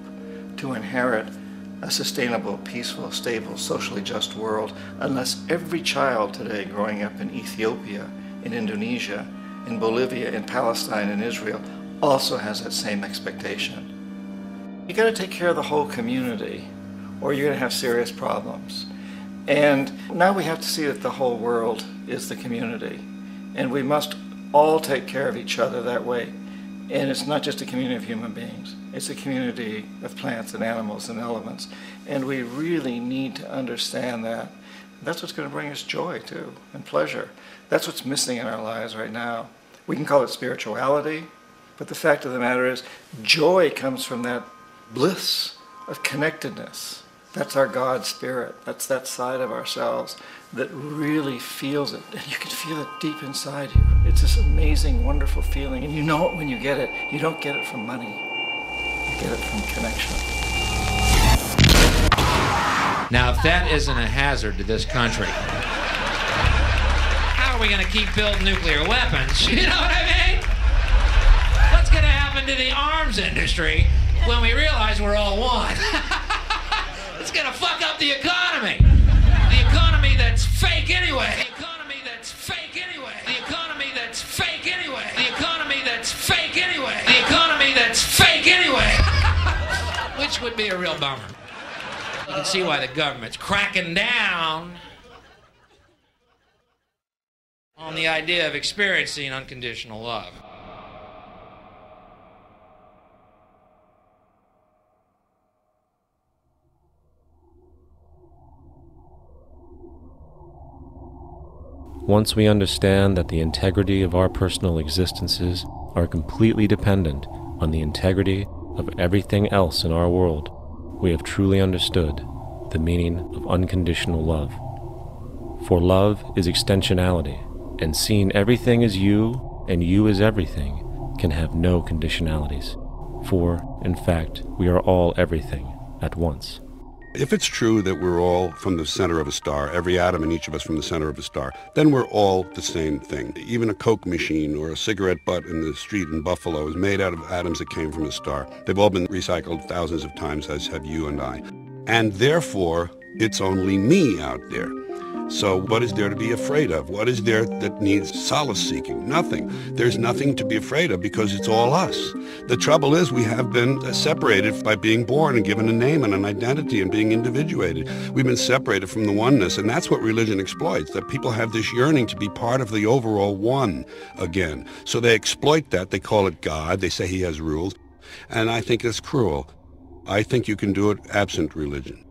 to inherit a sustainable, peaceful, stable, socially just world unless every child today growing up in Ethiopia, in Indonesia, in Bolivia, in Palestine, in Israel also has that same expectation. You got to take care of the whole community or you're going to have serious problems. And now we have to see that the whole world is the community, and we must all take care of each other that way. And it's not just a community of human beings, it's a community of plants and animals and elements. And we really need to understand that. That's what's going to bring us joy too, and pleasure. That's what's missing in our lives right now. We can call it spirituality, but the fact of the matter is joy comes from that bliss of connectedness. That's our God spirit. That's that side of ourselves that really feels it. And you can feel it deep inside you. It's this amazing, wonderful feeling. And you know it when you get it. You don't get it from money. You get it from connection. Now, if that isn't a hazard to this country, how are we going to keep building nuclear weapons? You know what I mean? What's going to happen to the arms industry when we realize we're all one? It's going to fuck up the economy. The economy that's fake anyway. The economy that's fake anyway. The economy that's fake anyway. The economy that's fake anyway. The economy that's fake anyway. Which would be a real bummer. You can see why the government's cracking down on the idea of experiencing unconditional love. Once we understand that the integrity of our personal existences are completely dependent on the integrity of everything else in our world, we have truly understood the meaning of unconditional love. For love is extensionality, and seeing everything as you and you as everything can have no conditionalities. For, in fact, we are all everything at once. If it's true that we're all from the center of a star, every atom in each of us from the center of a star, then we're all the same thing. Even a Coke machine or a cigarette butt in the street in Buffalo is made out of atoms that came from a star. They've all been recycled thousands of times, as have you and I. And therefore, it's only me out there. So what is there to be afraid of? What is there that needs solace-seeking? Nothing. There's nothing to be afraid of because it's all us. The trouble is we have been separated by being born and given a name and an identity and being individuated. We've been separated from the oneness, and that's what religion exploits, that people have this yearning to be part of the overall one again. So they exploit that. They call it God. They say he has rules. And I think it's cruel. I think you can do it absent religion.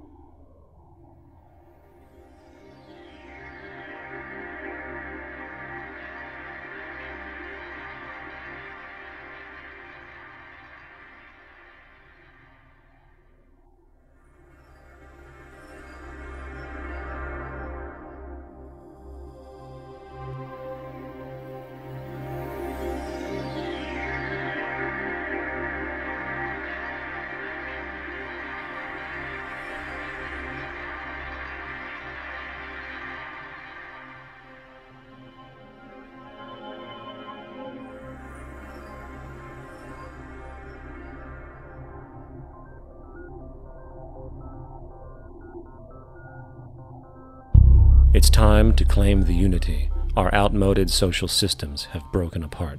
It's time to claim the unity our outmoded social systems have broken apart,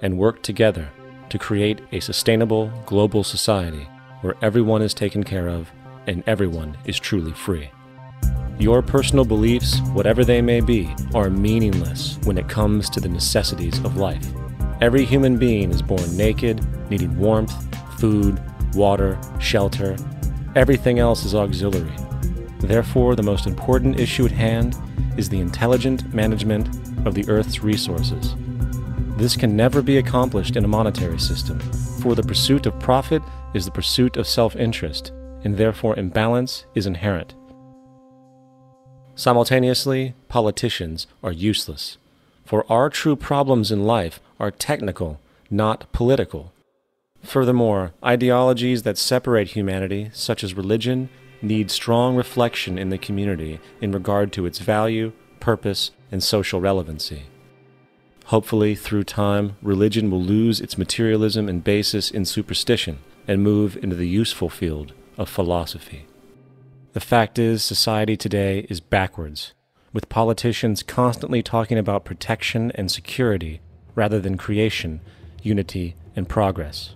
and work together to create a sustainable global society where everyone is taken care of and everyone is truly free. Your personal beliefs, whatever they may be, are meaningless when it comes to the necessities of life. Every human being is born naked, needing warmth, food, water, shelter. Everything else is auxiliary. Therefore, the most important issue at hand is the intelligent management of the Earth's resources. This can never be accomplished in a monetary system, for the pursuit of profit is the pursuit of self-interest, and therefore imbalance is inherent. Simultaneously, politicians are useless, for our true problems in life are technical, not political. Furthermore, ideologies that separate humanity, such as religion, need strong reflection in the community in regard to its value, purpose, and social relevancy. Hopefully, through time, religion will lose its materialism and basis in superstition and move into the useful field of philosophy. The fact is, society today is backwards, with politicians constantly talking about protection and security rather than creation, unity, and progress.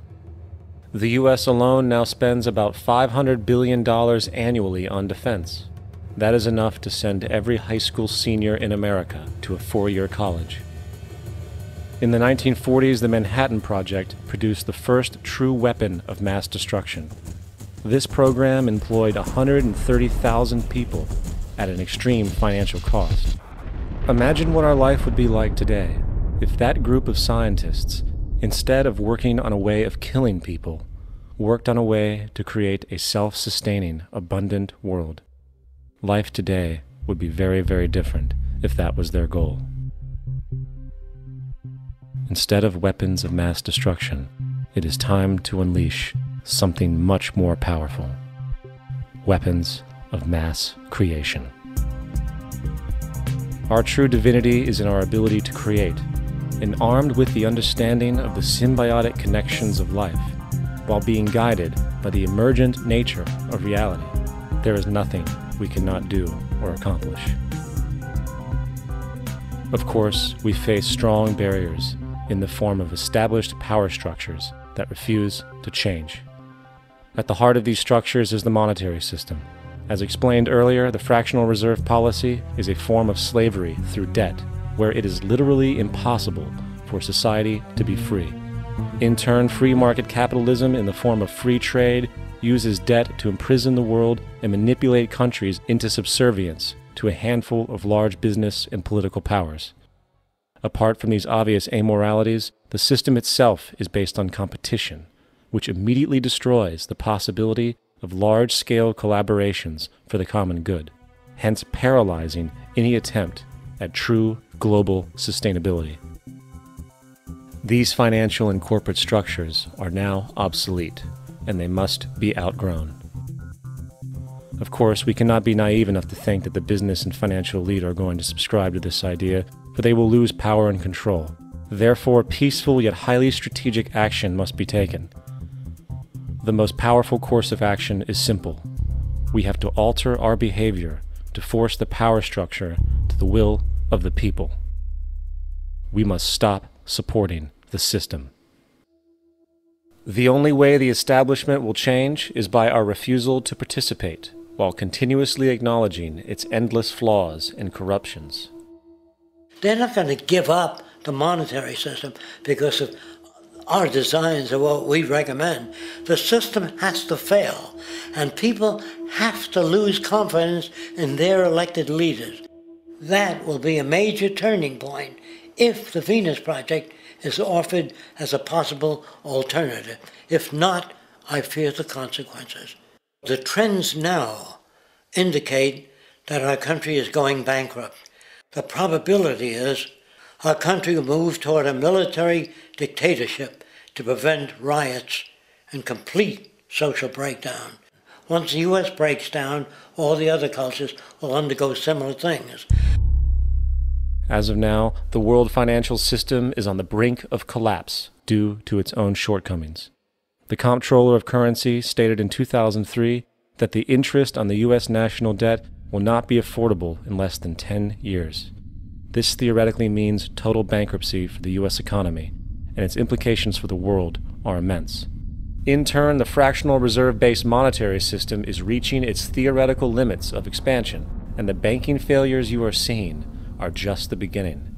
The U.S. alone now spends about $500 billion annually on defense. That is enough to send every high school senior in America to a four-year college. In the 1940s, the Manhattan Project produced the first true weapon of mass destruction. This program employed 130,000 people at an extreme financial cost. Imagine what our life would be like today if that group of scientists, instead of working on a way of killing people, worked on a way to create a self-sustaining, abundant world. Life today would be very, very different if that was their goal. Instead of weapons of mass destruction, it is time to unleash something much more powerful. Weapons of mass creation. Our true divinity is in our ability to create, and armed with the understanding of the symbiotic connections of life, while being guided by the emergent nature of reality, there is nothing we cannot do or accomplish. Of course, we face strong barriers in the form of established power structures that refuse to change. At the heart of these structures is the monetary system. As explained earlier, the fractional reserve policy is a form of slavery through debt, where it is literally impossible for society to be free. In turn, free market capitalism in the form of free trade uses debt to imprison the world and manipulate countries into subservience to a handful of large business and political powers. Apart from these obvious amoralities, the system itself is based on competition, which immediately destroys the possibility of large-scale collaborations for the common good, hence paralyzing any attempt at true global sustainability. These financial and corporate structures are now obsolete, and they must be outgrown. Of course, we cannot be naive enough to think that the business and financial elite are going to subscribe to this idea, for they will lose power and control. Therefore, peaceful yet highly strategic action must be taken. The most powerful course of action is simple. We have to alter our behavior to force the power structure to the will of the people. We must stop supporting the system. The only way the establishment will change is by our refusal to participate, while continuously acknowledging its endless flaws and corruptions. They're not going to give up the monetary system because of our designs of what we recommend. The system has to fail, and people have to lose confidence in their elected leaders. That will be a major turning point if the Venus Project is offered as a possible alternative. If not, I fear the consequences. The trends now indicate that our country is going bankrupt. The probability is our country will move toward a military dictatorship to prevent riots and complete social breakdown. Once the U.S. breaks down, all the other cultures will undergo similar things. As of now, the world financial system is on the brink of collapse due to its own shortcomings. The Comptroller of Currency stated in 2003 that the interest on the U.S. national debt will not be affordable in less than 10 years. This theoretically means total bankruptcy for the U.S. economy, and its implications for the world are immense. In turn, the fractional reserve-based monetary system is reaching its theoretical limits of expansion, and the banking failures you are seeing are just the beginning.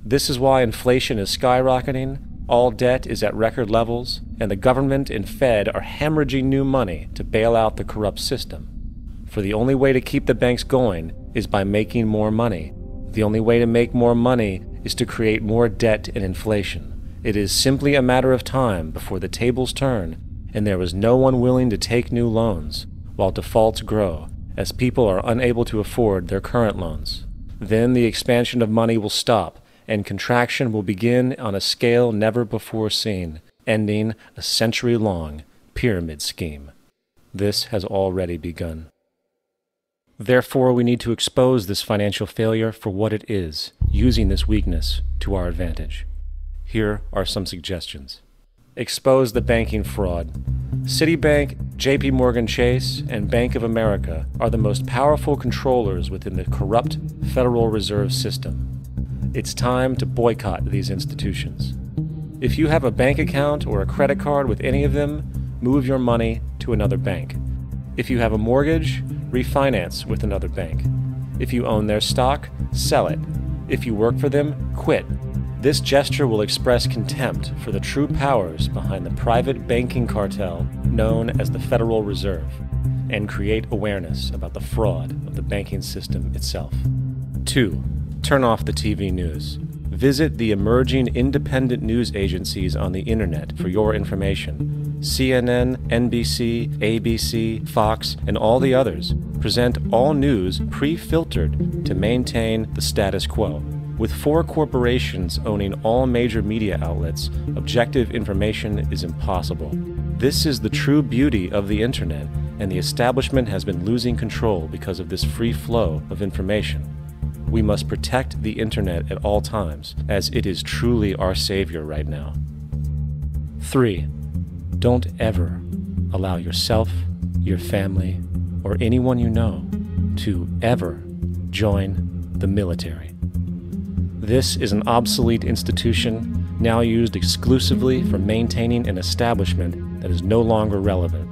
This is why inflation is skyrocketing, all debt is at record levels, and the government and Fed are hemorrhaging new money to bail out the corrupt system. For the only way to keep the banks going is by making more money. The only way to make more money is to create more debt and inflation. It is simply a matter of time before the tables turn and there is no one willing to take new loans, while defaults grow, as people are unable to afford their current loans. Then the expansion of money will stop, and contraction will begin on a scale never before seen, ending a century-long pyramid scheme. This has already begun. Therefore, we need to expose this financial failure for what it is, using this weakness to our advantage. Here are some suggestions. Expose the banking fraud. Citibank, JP Morgan Chase, and Bank of America are the most powerful controllers within the corrupt Federal Reserve System. It's time to boycott these institutions. If you have a bank account or a credit card with any of them, move your money to another bank. If you have a mortgage, refinance with another bank. If you own their stock, sell it. If you work for them, quit. This gesture will express contempt for the true powers behind the private banking cartel known as the Federal Reserve, and create awareness about the fraud of the banking system itself. 2. Turn off the TV news. Visit the emerging independent news agencies on the internet for your information. CNN, NBC, ABC, Fox, and all the others present all news pre-filtered to maintain the status quo. With 4 corporations owning all major media outlets, objective information is impossible. This is the true beauty of the internet, and the establishment has been losing control because of this free flow of information. We must protect the internet at all times, as it is truly our savior right now. 3. Don't ever allow yourself, your family, or anyone you know to ever join the military. This is an obsolete institution now used exclusively for maintaining an establishment that is no longer relevant.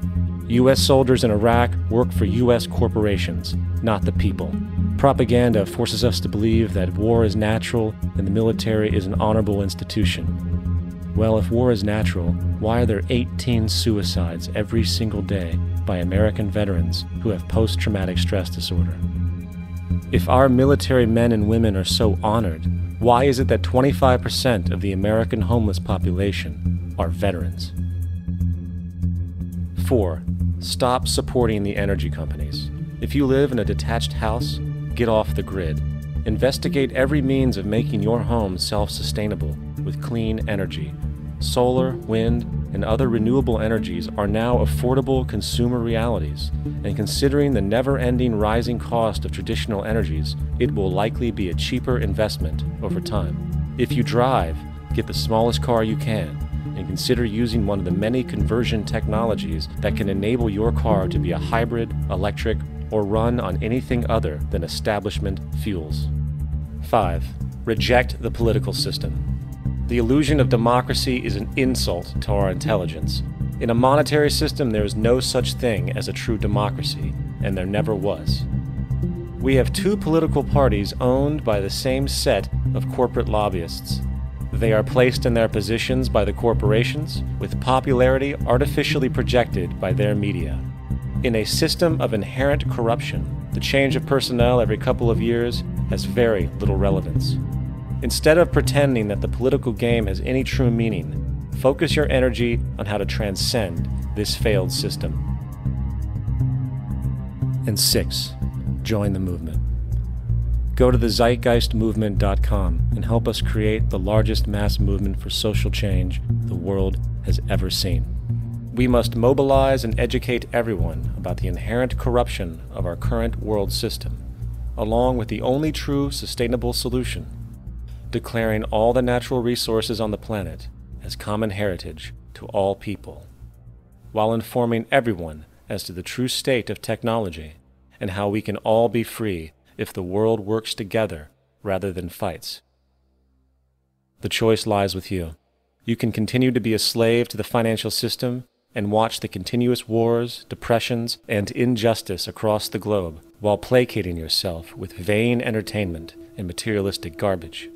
U.S. soldiers in Iraq work for U.S. corporations, not the people. Propaganda forces us to believe that war is natural and the military is an honorable institution. Well, if war is natural, why are there 18 suicides every single day by American veterans who have post-traumatic stress disorder? If our military men and women are so honored, why is it that 25% of the American homeless population are veterans? 4. Stop supporting the energy companies. If you live in a detached house, get off the grid. Investigate every means of making your home self-sustainable with clean energy. Solar, wind, and other renewable energies are now affordable consumer realities, and considering the never-ending rising cost of traditional energies, it will likely be a cheaper investment over time. If you drive, get the smallest car you can, and consider using one of the many conversion technologies that can enable your car to be a hybrid, electric, or run on anything other than establishment fuels. 5. Reject the political system. The illusion of democracy is an insult to our intelligence. In a monetary system, there is no such thing as a true democracy, and there never was. We have two political parties owned by the same set of corporate lobbyists. They are placed in their positions by the corporations, with popularity artificially projected by their media. In a system of inherent corruption, the change of personnel every couple of years has very little relevance. Instead of pretending that the political game has any true meaning, focus your energy on how to transcend this failed system. And 6. Join the movement. Go to the zeitgeistmovement.com and help us create the largest mass movement for social change the world has ever seen. We must mobilize and educate everyone about the inherent corruption of our current world system, along with the only true sustainable solution, declaring all the natural resources on the planet as common heritage to all people, while informing everyone as to the true state of technology and how we can all be free if the world works together rather than fights. The choice lies with you. You can continue to be a slave to the financial system and watch the continuous wars, depressions, and injustice across the globe while placating yourself with vain entertainment and materialistic garbage.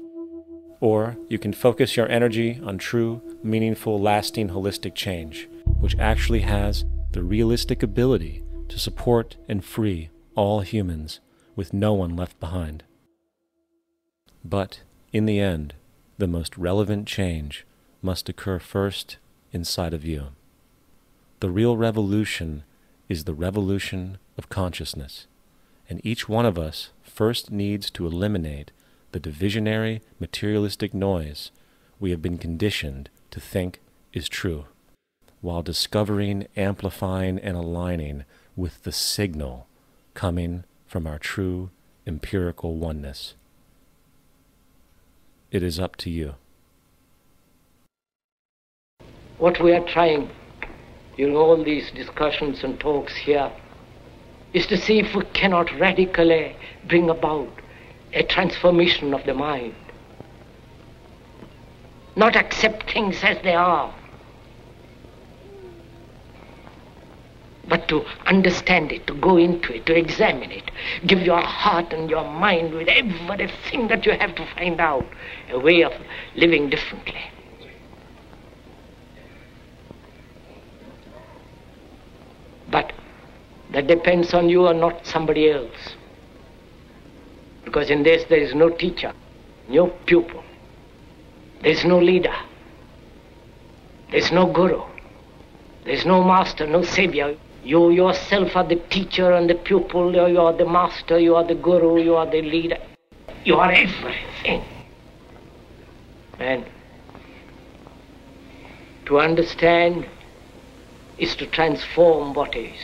Or you can focus your energy on true, meaningful, lasting, holistic change, which actually has the realistic ability to support and free all humans with no one left behind. But, in the end, the most relevant change must occur first inside of you. The real revolution is the revolution of consciousness, and each one of us first needs to eliminate the divisionary, materialistic noise we have been conditioned to think is true, while discovering, amplifying, and aligning with the signal coming from our true empirical oneness. It is up to you. What we are trying during all these discussions and talks here is to see if we cannot radically bring about a transformation of the mind. Not accept things as they are, but to understand it, to go into it, to examine it. Give your heart and your mind with everything that you have to find out a way of living differently. But that depends on you and not somebody else. Because in this there is no teacher, no pupil, there is no leader, there is no guru, there is no master, no savior. You yourself are the teacher and the pupil, you are the master, you are the guru, you are the leader. You are everything. And to understand is to transform what is.